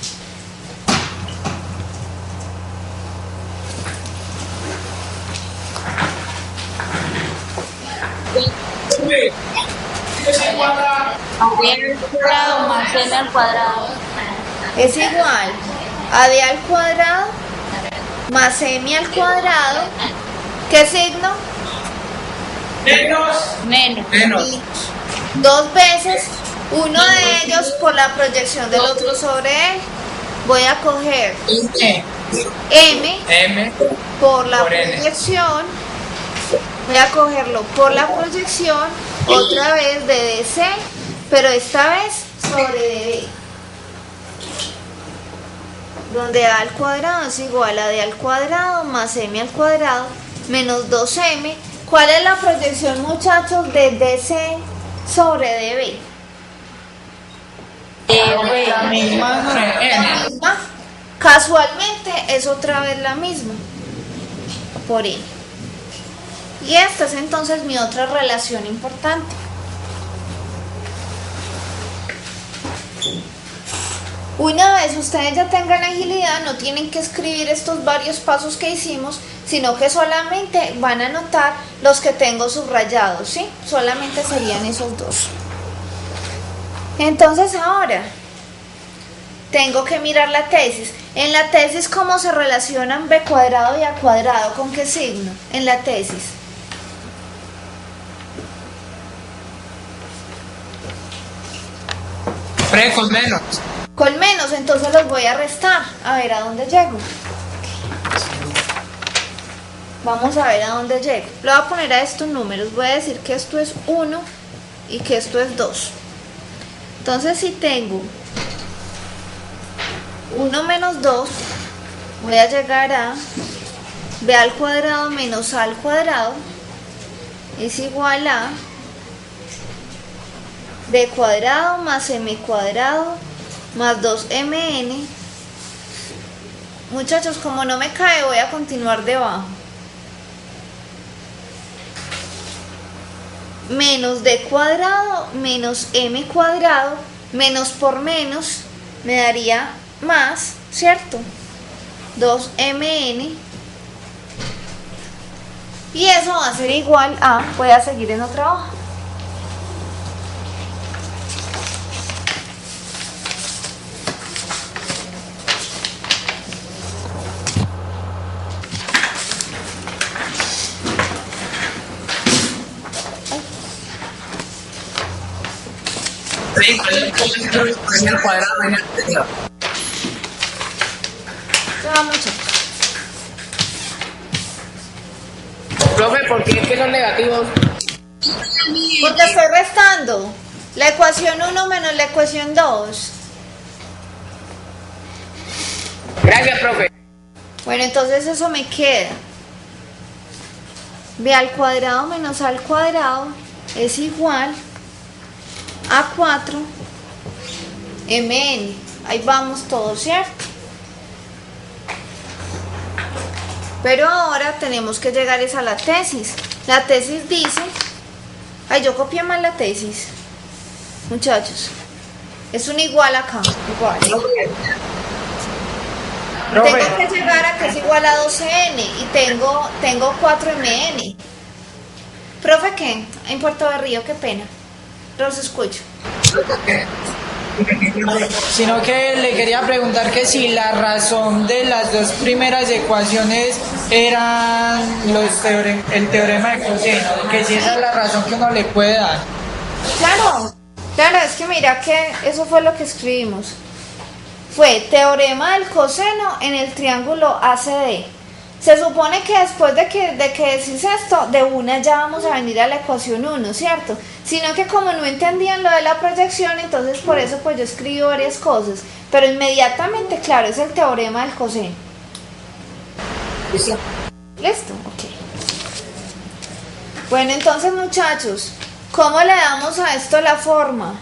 B al cuadrado más M al cuadrado. Es igual a D al cuadrado más M al cuadrado. ¿Qué signo? Menos. Y dos veces uno de ellos por la proyección del otro sobre él. Voy a coger M por la Por N. proyección. Voy a cogerlo por la proyección otra vez de DC, pero esta vez sobre DB. Donde A al cuadrado es igual a D al cuadrado más M al cuadrado menos 2M. ¿Cuál es la proyección, muchachos, de DC sobre DB? La misma, ¿no? La misma. Casualmente es otra vez la misma. Por N. Y esta es entonces mi otra relación importante. Una vez ustedes ya tengan agilidad, no tienen que escribir estos varios pasos que hicimos, sino que solamente van a anotar los que tengo subrayados, ¿sí? Solamente serían esos dos. Entonces ahora tengo que mirar la tesis. En la tesis, ¿cómo se relacionan B cuadrado y A cuadrado? ¿Con qué signo? En la tesis. Con menos. Con menos, entonces los voy a restar. A ver a dónde llego. Vamos a ver a dónde llego. Le voy a poner a estos números. Voy a decir que esto es 1 y que esto es 2. Entonces si tengo 1 menos 2, voy a llegar a B al cuadrado menos A al cuadrado es igual a D cuadrado más M cuadrado más 2mn. Muchachos, como no me cae, voy a continuar debajo. Menos D cuadrado menos M cuadrado, menos por menos me daría más, ¿cierto? 2mn. Y eso va a ser igual a, voy a seguir en otra hoja. El cuadrado en el teclado. Ya va mucho. Profe, ¿por qué es que son negativos? Porque estoy restando la ecuación 1 menos la ecuación 2. Gracias, profe. Bueno, entonces eso me queda. B al cuadrado menos A al cuadrado es igual a 4mn. Ahí vamos todos, ¿cierto? Pero ahora tenemos que llegar es a la tesis. La tesis dice... Ay, yo copié mal la tesis. Muchachos. Es un igual acá. Igual. Profe. Tengo que llegar a que es igual a 12n y tengo 4mn. Profe, ¿qué? En Puerto de Río, qué pena. Los escucho. Sino que le quería preguntar que si la razón de las dos primeras ecuaciones eran el teorema de coseno, que si esa es la razón que uno le puede dar. Claro, es que mira que eso fue lo que escribimos. Fue teorema del coseno en el triángulo ACD. Se supone que después de que decís esto, de una ya vamos a venir a la ecuación 1, ¿cierto? Sino que como no entendían lo de la proyección, entonces por eso pues yo escribí varias cosas. Pero inmediatamente, claro, es el teorema del coseno. ¿Listo? Ok. Bueno, entonces muchachos, ¿cómo le damos a esto la forma?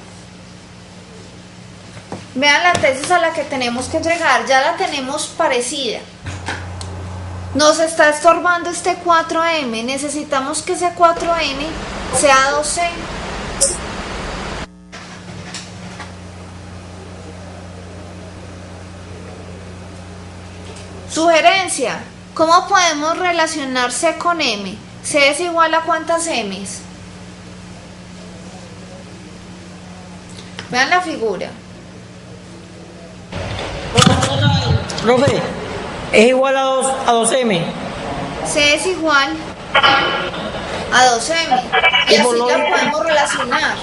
Vean la tesis a la que tenemos que llegar, ya la tenemos parecida. Nos está estorbando este 4m, necesitamos que ese 4n sea 2c. Sugerencia, ¿cómo podemos relacionar c con m? C es igual a ¿cuántas m's? Vean la figura. Profe, es igual a 2M. C es igual a 2M. Y así la podemos relacionar.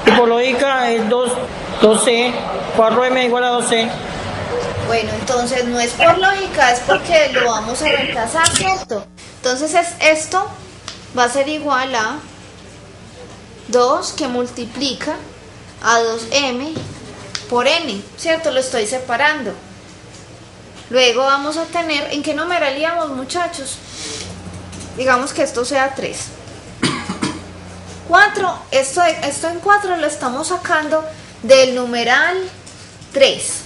Y por lógica es 2C, 4M igual a 2C. Bueno, entonces no es por lógica, es porque lo vamos a reemplazar, ¿cierto? Entonces esto va a ser igual a 2 que multiplica a 2M por N, ¿cierto? Lo estoy separando. Luego vamos a tener, ¿en qué numeraríamos, muchachos? Digamos que esto sea 3. 4, esto en 4 lo estamos sacando del numeral 3.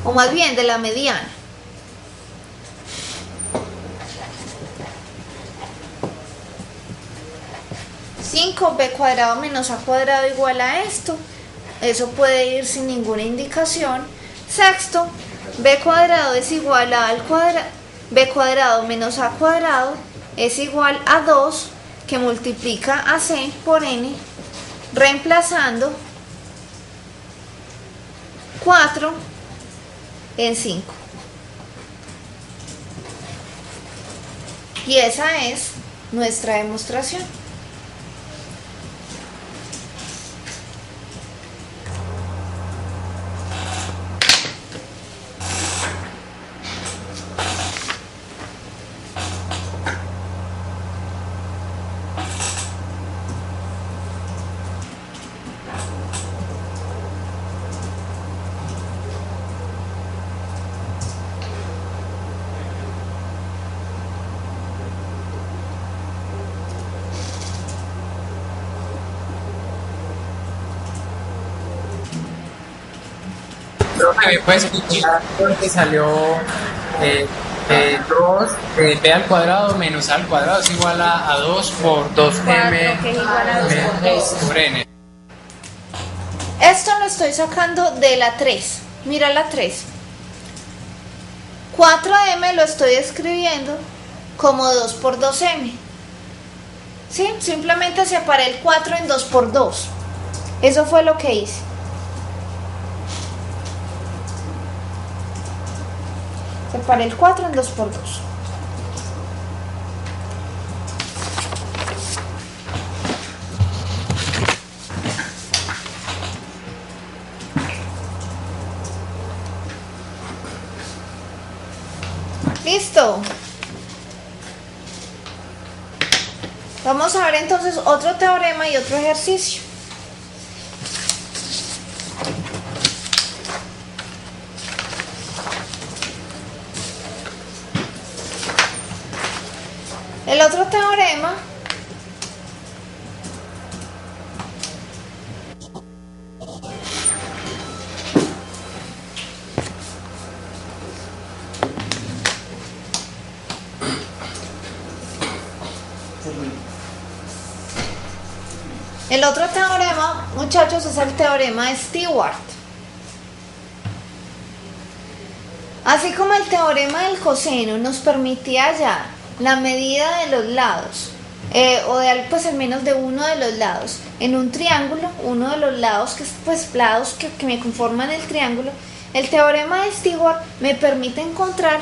O más bien de la mediana. B cuadrado menos a cuadrado igual a esto. Eso puede ir sin ninguna indicación. Sexto, b cuadrado es igual a b cuadrado menos a cuadrado es igual a 2 que multiplica a c por n, reemplazando 4 en 5. Y esa es nuestra demostración. ¿Me puedes explicar por qué salió 2 b al cuadrado menos a al cuadrado es igual a 2 por 2m Que es igual a 2 por 2. por n? Esto lo estoy sacando de la 3. Mira la 3. 4m lo estoy escribiendo como 2 por 2m. ¿Sí? Simplemente separé el 4 en 2 por 2. Eso fue lo que hice. Separé el 4 en 2 por 2. Listo. Vamos a ver entonces otro teorema y otro ejercicio. El otro teorema muchachos, es el teorema de Stewart. Así como el teorema del coseno nos permitía hallar la medida de los lados, o de pues al menos de uno de los lados en un triángulo, uno de los lados que me conforman el triángulo, el teorema de Stewart me permite encontrar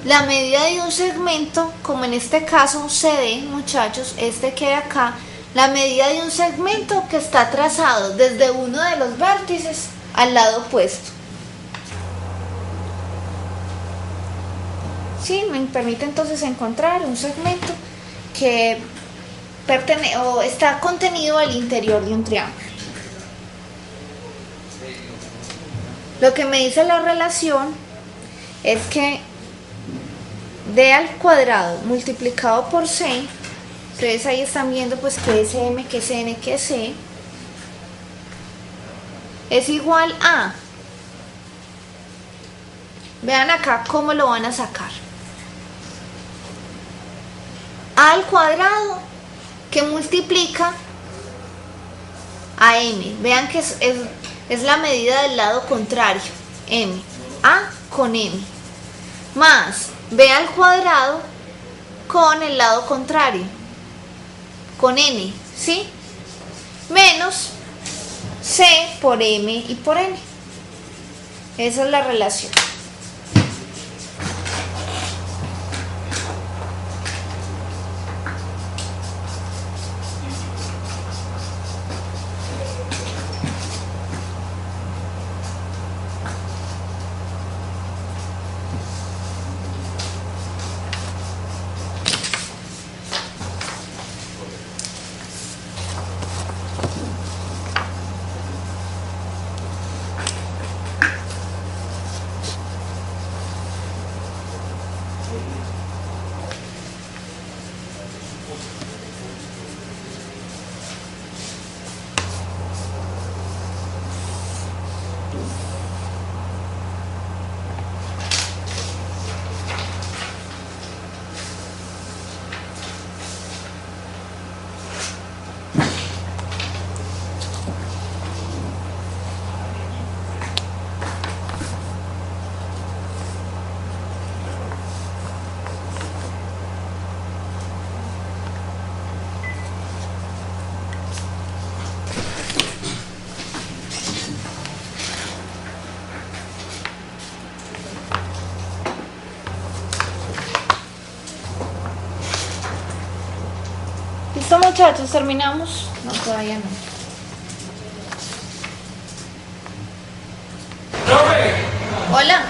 la medida de un segmento, como en este caso CD, muchachos, este que hay acá, la medida de un segmento que está trazado desde uno de los vértices al lado opuesto. Sí, me permite entonces encontrar un segmento que está contenido al interior de un triángulo. Lo que me dice la relación es que d al cuadrado multiplicado por c, ustedes ahí están viendo pues que es m, que es n, que es c, es igual a, vean acá cómo lo van a sacar, a al cuadrado que multiplica a m, vean que es la medida del lado contrario, m, a con m, más b al cuadrado con el lado contrario, con n, ¿sí? Menos C por M y por N. Esa es la relación. ¿Listo, muchachos? ¿Terminamos? No, todavía no. Hola.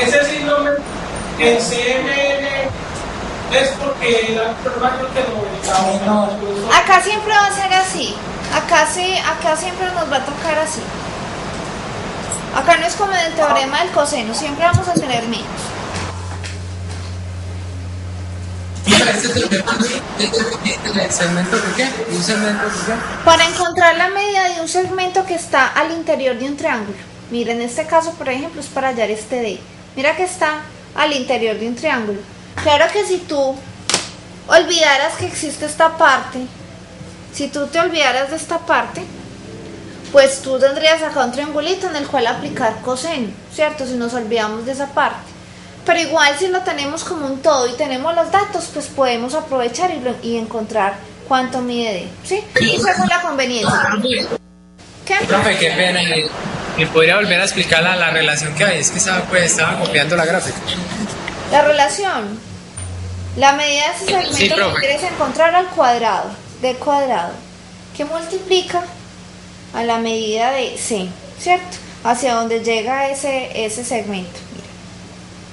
Ese síndrome en CNN es porque la prueba que lo Acá siempre va a ser así. Acá siempre nos va a tocar así. Acá no es como en el teorema del coseno, siempre vamos a tener menos. ¿El segmento de qué? ¿Un segmento de qué? Para encontrar la medida de un segmento que está al interior de un triángulo. Mira, en este caso, por ejemplo, es para hallar este D. Mira que está al interior de un triángulo. Claro que si tú olvidaras que existe esta parte, si tú te olvidaras de esta parte, pues tú tendrías acá un triangulito en el cual aplicar coseno, ¿cierto? Si nos olvidamos de esa parte. Pero igual si lo tenemos como un todo y tenemos los datos, pues podemos aprovechar y encontrar cuánto mide D, ¿sí? Y según la conveniencia. ¿Qué? Profe, qué pena. ¿Me podría volver a explicar la relación que hay? Es que estaba copiando la gráfica. La relación, la medida de ese segmento Sí, que profe. quieres encontrar al cuadrado, D cuadrado, que multiplica a la medida de C, ¿cierto? Hacia donde llega ese segmento, mira,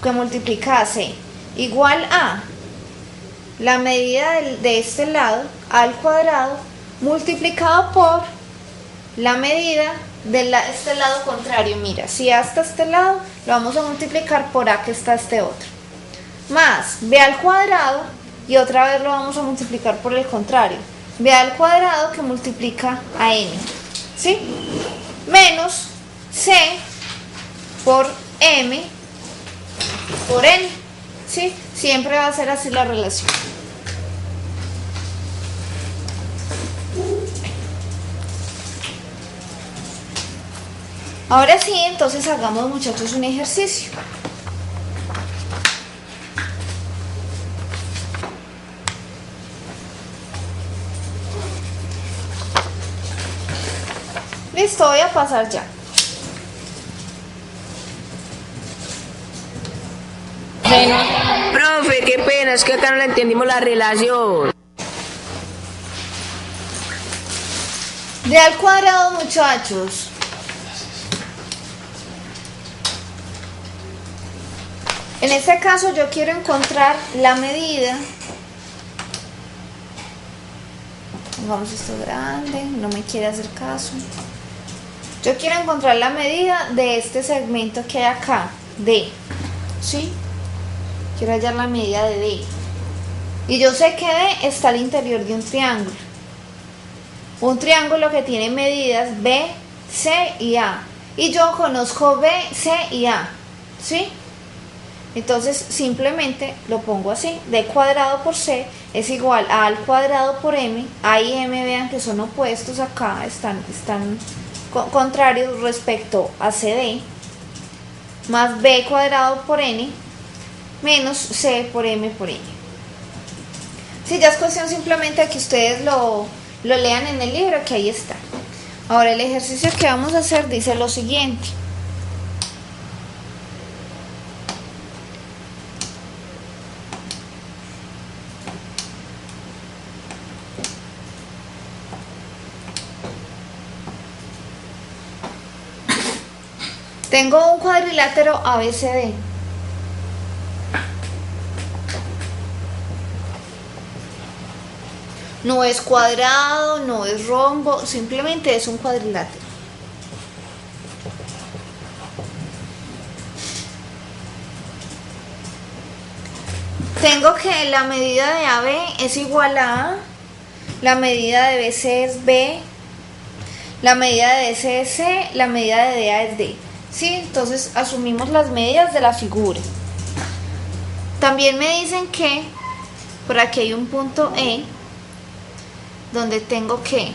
que multiplica a C, igual a la medida de este lado, al cuadrado, multiplicado por la medida de este lado contrario. Mira, si A está este lado, lo vamos a multiplicar por A que está este otro. Más B al cuadrado, y otra vez lo vamos a multiplicar por el contrario. B al cuadrado que multiplica a N, ¿sí? Menos C por M por N, ¿sí? Siempre va a ser así la relación. Ahora sí, entonces hagamos, muchachos, un ejercicio. Listo, voy a pasar ya. Profe, qué pena, es que acá no le entendimos la relación. D al cuadrado, muchachos. En este caso yo quiero encontrar la medida. Pongamos esto grande, no me quiere hacer caso. Yo quiero encontrar la medida de este segmento que hay acá, D, ¿sí? Quiero hallar la medida de D. Y yo sé que D está al interior de un triángulo. Un triángulo que tiene medidas B, C y A. Y yo conozco B, C y A, ¿sí? Entonces simplemente lo pongo así, D cuadrado por C es igual a al cuadrado por M. A y M, vean que son opuestos acá, están contrarios respecto a CD, más B cuadrado por N, menos C por M por N. Si ya es cuestión simplemente de que ustedes lo lo lean en el libro que ahí está. Ahora el ejercicio que vamos a hacer dice lo siguiente. Tengo un cuadrilátero ABCD. No es cuadrado, no es rombo, simplemente es un cuadrilátero. Tengo que la medida de AB es igual a A, la medida de BC es B, la medida de DC es C, la medida de DA es D. ¿Sí? Entonces asumimos las medidas de la figura. También me dicen que por aquí hay un punto E donde tengo que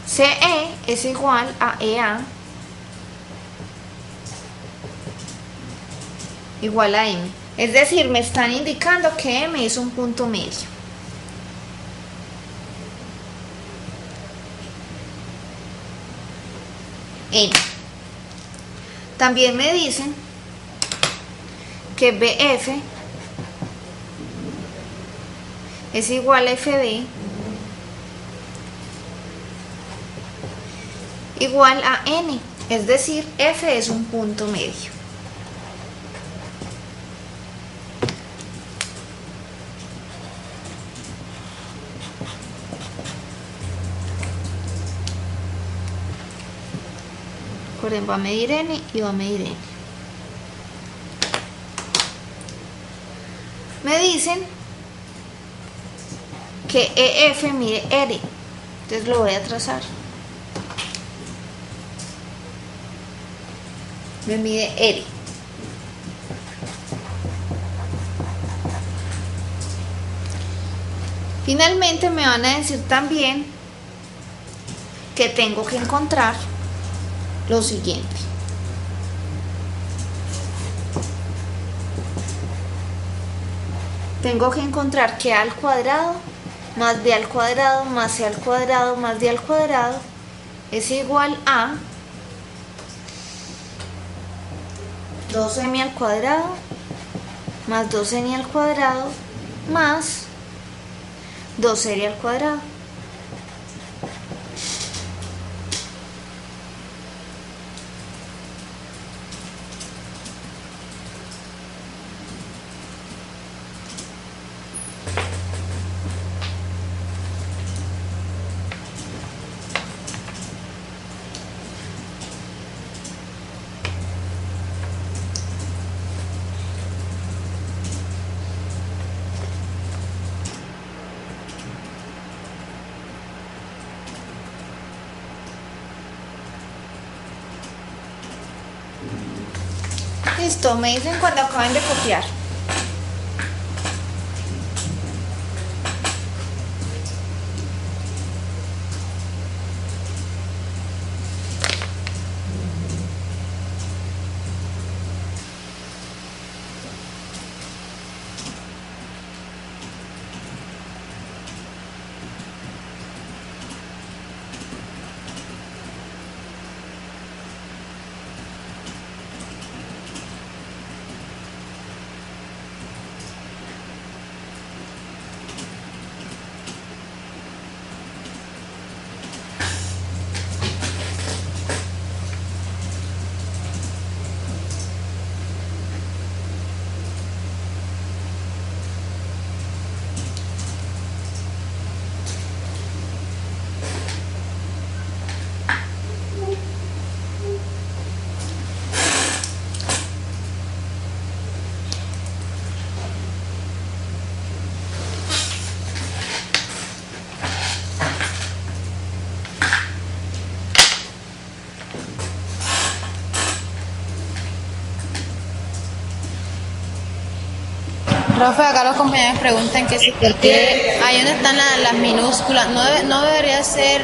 CE es igual a EA igual a M. Es decir, me están indicando que M es un punto medio. N. También me dicen que BF es igual a FB igual a N, es decir, F es un punto medio. Va a medir N y va a medir N. Me dicen que EF mide R, entonces lo voy a trazar. Me mide R. Finalmente me van a decir también que tengo que encontrar lo siguiente. Tengo que encontrar que A al cuadrado más B al cuadrado más C al cuadrado más D al cuadrado es igual a 2M al cuadrado más 2N al cuadrado más 2R al cuadrado. Listo, me dicen cuando acaben de copiar. Profe, acá los compañeros preguntan que si por qué ahí donde están las minúsculas, no debería ser,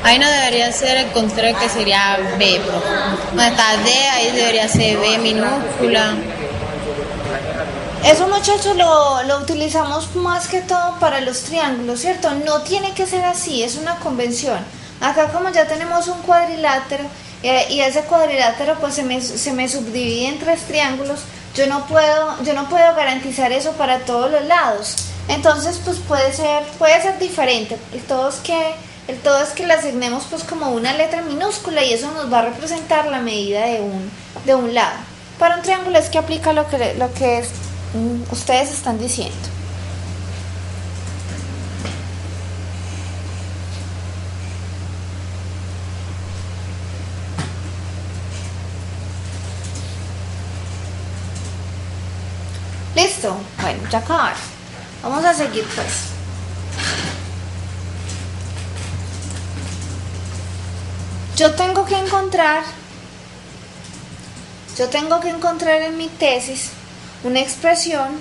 ahí no debería ser el contrario que sería B, profe. Donde está D, ahí debería ser B minúscula. Eso, muchachos, lo utilizamos más que todo para los triángulos, ¿cierto? No tiene que ser así, es una convención. Acá como ya tenemos un cuadrilátero y ese cuadrilátero pues se me subdivide en 3 triángulos, yo no puedo garantizar eso para todos los lados. Entonces pues puede ser diferente. El todo es que le asignemos pues como una letra minúscula y eso nos va a representar la medida de un lado. Para un triángulo es que aplica lo que ustedes están diciendo. Listo, bueno, ya acabaron. Vamos a seguir pues. Yo tengo que encontrar en mi tesis una expresión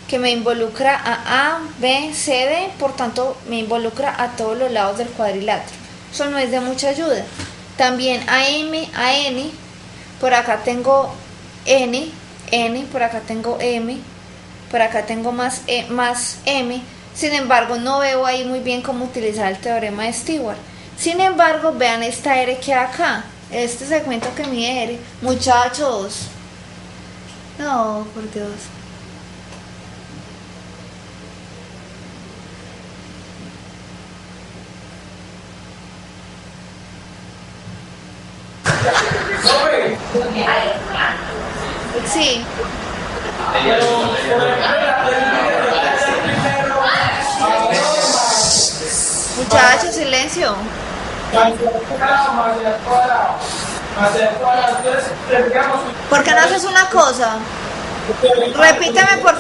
que me involucra a B, C, D, por tanto me involucra a todos los lados del cuadrilátero. Eso no es de mucha ayuda. También a M, a N, por acá tengo N, por acá tengo M, por acá tengo más M. Sin embargo, no veo ahí muy bien cómo utilizar el teorema de Stewart. Sin embargo, vean esta R que hay acá, este segmento que mide R. Muchachos, no, por Dios. Sí. Muchachos, silencio. ¿Por qué no haces una cosa? Repíteme por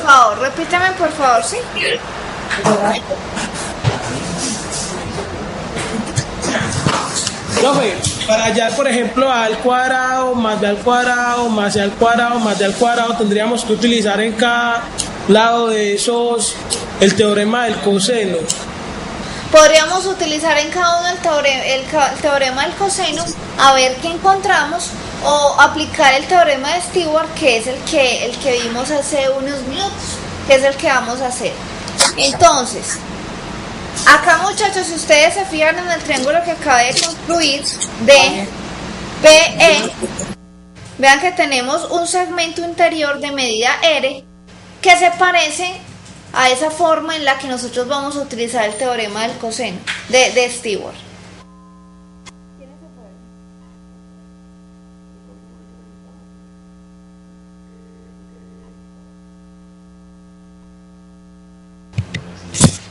favor, ¿sí? Profe, para hallar, por ejemplo, a al cuadrado, más b al cuadrado, más c al cuadrado, más d al cuadrado, tendríamos que utilizar en cada lado de esos el teorema del coseno. Podríamos utilizar en cada uno el teorema del coseno, a ver qué encontramos, o aplicar el teorema de Stewart, que es el que vimos hace unos minutos, que es el que vamos a hacer. Entonces, acá, muchachos, si ustedes se fijan en el triángulo que acabé de construir, DBE, vean que tenemos un segmento interior de medida R que se parece a esa forma en la que nosotros vamos a utilizar el teorema del coseno de Stewart.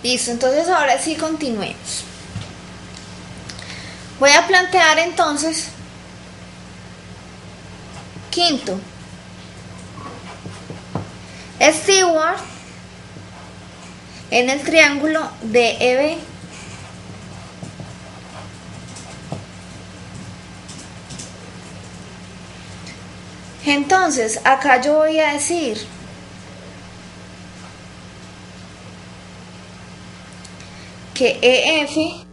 Listo, entonces ahora sí continuemos. Voy a plantear entonces quinto. Stewart en el triángulo DEB. Entonces, acá yo voy a decir que EF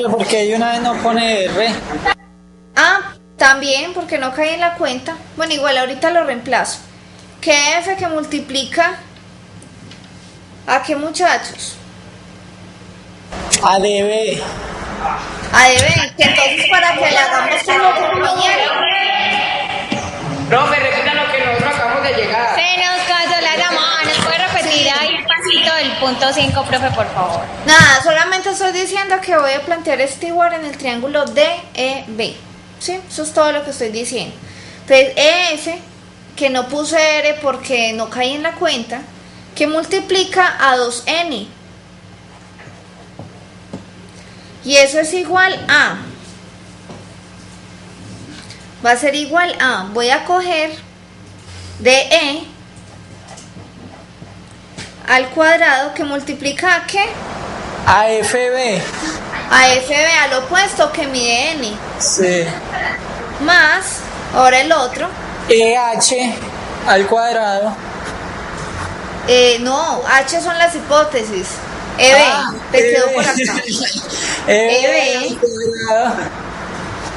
porque hay una vez no pone R. También porque no cae en la cuenta. Bueno, igual ahorita lo reemplazo. Que F que multiplica ¿a qué, muchachos? A DB. Que entonces para que le hagamos como compañero. Profe, repita lo que nosotros acabamos de llegar. Se nos cayó la llamada. ¿Nos puede repetir ahí un pasito del punto 5, profe, por favor? Nada, solamente estoy diciendo que voy a plantear Stewart en el triángulo DEB. ¿Sí? Eso es todo lo que estoy diciendo. Entonces, EF, que no puse R porque no caí en la cuenta, que multiplica a 2N. Y eso es igual a... Va a ser igual a... Voy a coger DE al cuadrado que multiplica a ¿qué? A FB. A FB, al opuesto que mide N. Sí. Más, ahora el otro. EH al cuadrado. No, H son las hipótesis. EB, te quedo por acá. EB al cuadrado.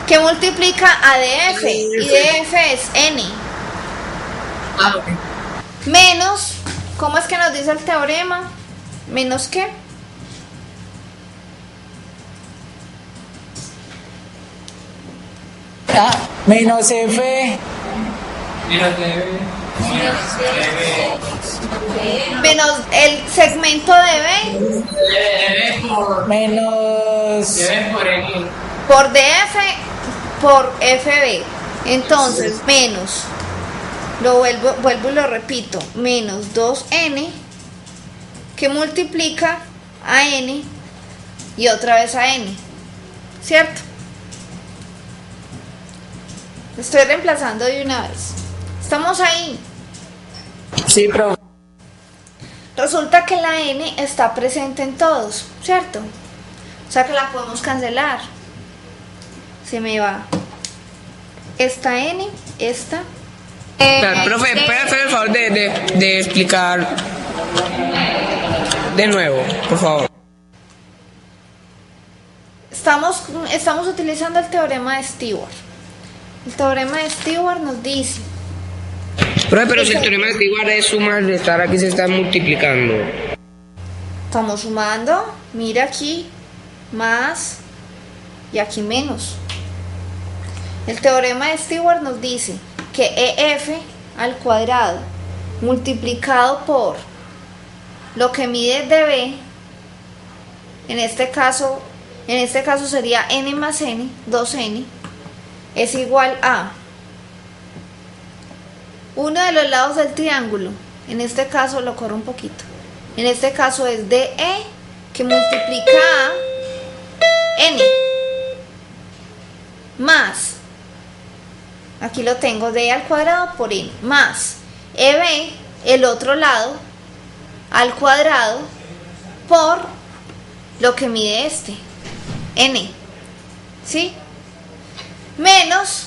que multiplica a DF, y DF es N. Ah, ok. Menos, ¿cómo es que nos dice el teorema? ¿Menos qué? Menos F. Menos el segmento de B Menos. por DF por FB. Entonces, menos, vuelvo y lo repito, menos 2N que multiplica a N y otra vez a N, ¿cierto? Estoy reemplazando de una vez. ¿Estamos ahí? Sí, profe. Resulta que la N está presente en todos, ¿cierto? O sea que la podemos cancelar. Se me va esta N, esta. Profe, ¿puede hacer el favor de explicar de nuevo, por favor? Estamos utilizando el teorema de Stewart. El teorema de Stewart nos dice... Profe, pero si el teorema de Stewart es sumar, restar, aquí se está multiplicando. Estamos sumando, mira aquí, más y aquí menos. El teorema de Stewart nos dice que EF al cuadrado multiplicado por lo que mide de B, en este caso sería N más N, 2N, es igual a uno de los lados del triángulo. En este caso lo corro un poquito. En este caso es DE que multiplica a N más, aquí lo tengo, D al cuadrado por N, más EB, el otro lado, al cuadrado por lo que mide este, N, ¿sí? Menos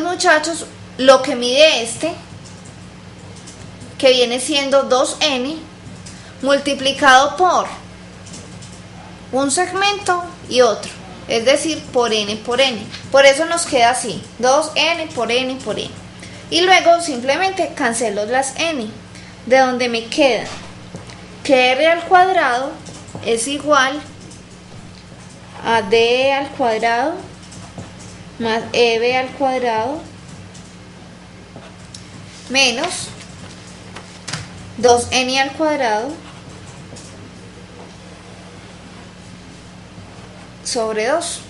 muchachos, lo que mide este, que viene siendo 2N, multiplicado por un segmento y otro, es decir, por N por N. Por eso nos queda así, 2N por N por N. Y luego simplemente cancelo las N, de donde me queda que R al cuadrado es igual a D al cuadrado más EB al cuadrado menos 2N al cuadrado sobre 2.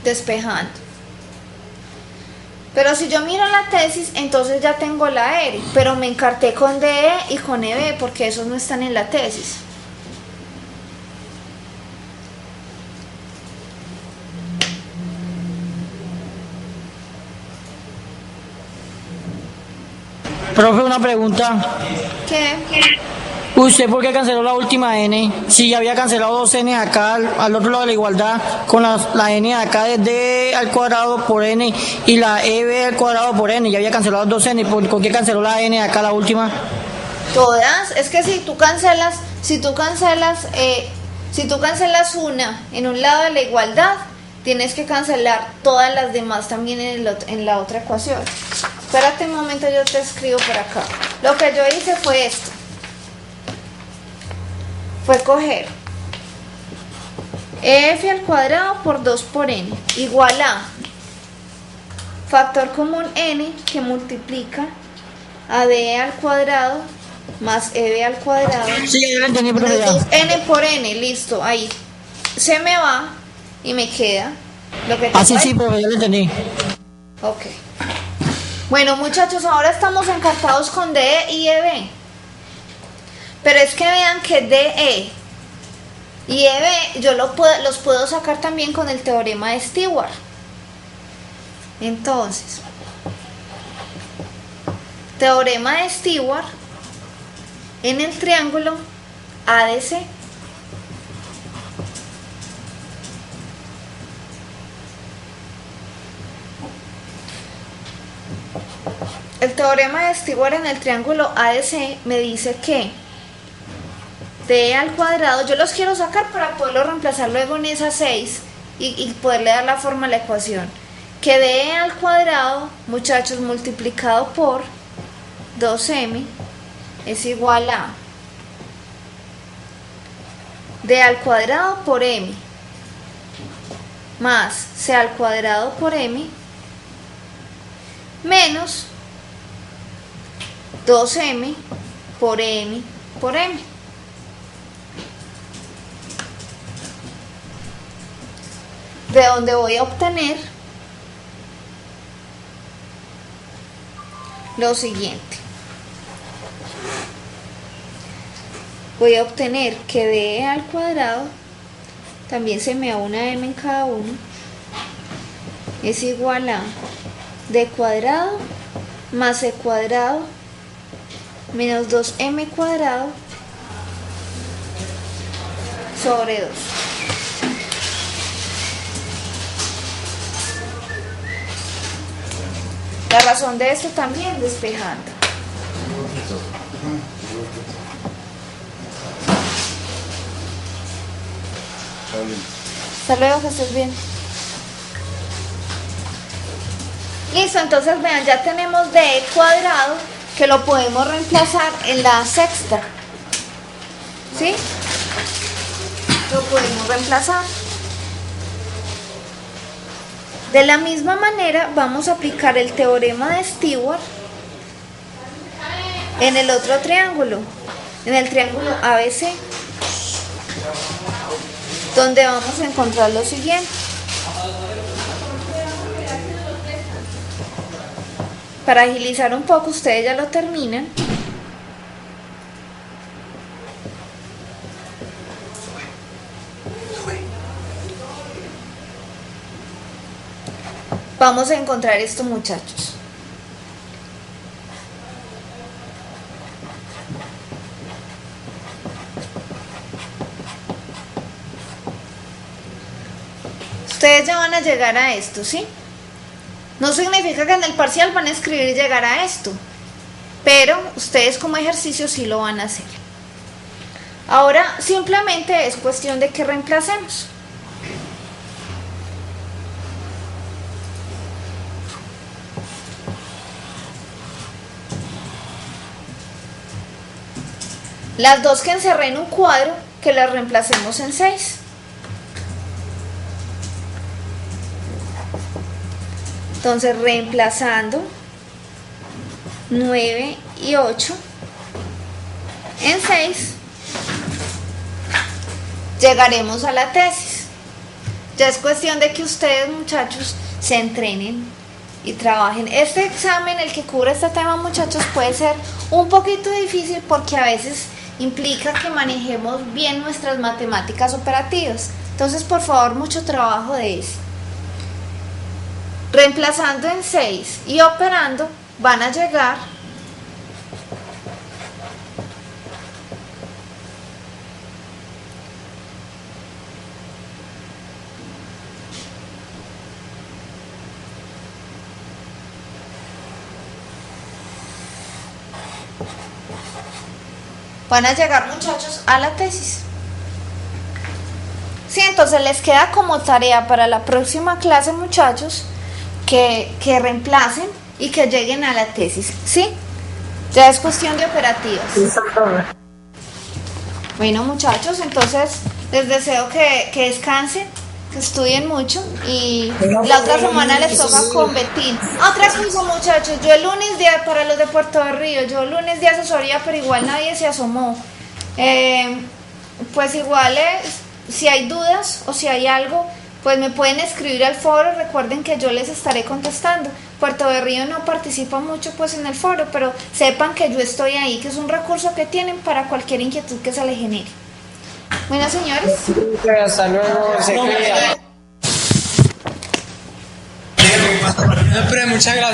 Despejando. Pero si yo miro la tesis, entonces ya tengo la R, pero me encarté con DE y con EB porque esos no están en la tesis. Profe, una pregunta. ¿Qué? ¿Usted por qué canceló la última N? Si ya había cancelado 2N acá al otro lado de la igualdad, con la N de acá de D al cuadrado por N y la EB al cuadrado por N, ya había cancelado 2N, ¿por qué canceló la N de acá la última? Todas, es que si tú cancelas una en un lado de la igualdad, tienes que cancelar todas las demás también en la otra ecuación. Espérate un momento, yo te escribo por acá. Lo que yo hice fue esto. Fue coger F al cuadrado por 2 por N igual a factor común N que multiplica a D al cuadrado más EB al cuadrado. Sí, ya lo entendí, profe, ya. N por N, listo, ahí se me va y me queda lo que tengo sí, ahí. sí, profe, ya lo entendí. Ok. Bueno, muchachos, ahora estamos encartados con DE y EB. Pero es que vean que DE y EB yo los puedo sacar también con el teorema de Stewart. Entonces, teorema de Stewart en el triángulo ADC. el teorema de Stewart en el triángulo ADC me dice que de al cuadrado, yo los quiero sacar para poderlo reemplazar luego en esa 6 y poderle dar la forma a la ecuación. Que de al cuadrado, muchachos, multiplicado por 2m es igual a d al cuadrado por m más c al cuadrado por m menos 2m por m por m. De donde voy a obtener lo siguiente. Voy a obtener que d al cuadrado, también se me da una m en cada uno, es igual a d cuadrado más c cuadrado menos 2m cuadrado sobre 2. La razón de esto también despejando. Hasta luego, que estés bien. Listo, entonces vean, ya tenemos d cuadrado que lo podemos reemplazar en la sexta. ¿Sí? Lo podemos reemplazar. De la misma manera vamos a aplicar el teorema de Stewart en el otro triángulo, en el triángulo ABC, donde vamos a encontrar lo siguiente. Para agilizar un poco, ustedes ya lo terminan. Vamos a encontrar esto, muchachos. Ustedes ya van a llegar a esto, ¿sí? No significa que en el parcial van a escribir llegar a esto, pero ustedes como ejercicio sí lo van a hacer. Ahora simplemente es cuestión de que reemplacemos. Las dos que encerré en un cuadro, que las reemplacemos en 6. Entonces, reemplazando 9 y 8 en 6, llegaremos a la tesis. Ya es cuestión de que ustedes, muchachos, se entrenen y trabajen. Este examen, el que cubre este tema, muchachos, puede ser un poquito difícil porque a veces implica que manejemos bien nuestras matemáticas operativas. Entonces, por favor, mucho trabajo de eso. Reemplazando en 6 y operando, van a llegar muchachos a la tesis. Sí, entonces les queda como tarea para la próxima clase, muchachos, que reemplacen y que lleguen a la tesis, ¿sí? Ya es cuestión de operativas. Bueno, muchachos, entonces les deseo que descansen, que estudien mucho y la otra semana les toca con Betín. Otra cosa, muchachos, yo el lunes día para los de Puerto de Río, yo el lunes de asesoría, pero igual nadie se asomó. Pues igual si hay dudas o si hay algo, pues me pueden escribir al foro. Recuerden que yo les estaré contestando. Puerto de Río no participa mucho pues en el foro, pero sepan que yo estoy ahí, que es un recurso que tienen para cualquier inquietud que se les genere. Bueno, señores, hasta luego, se cuida. No, pero muchas gracias.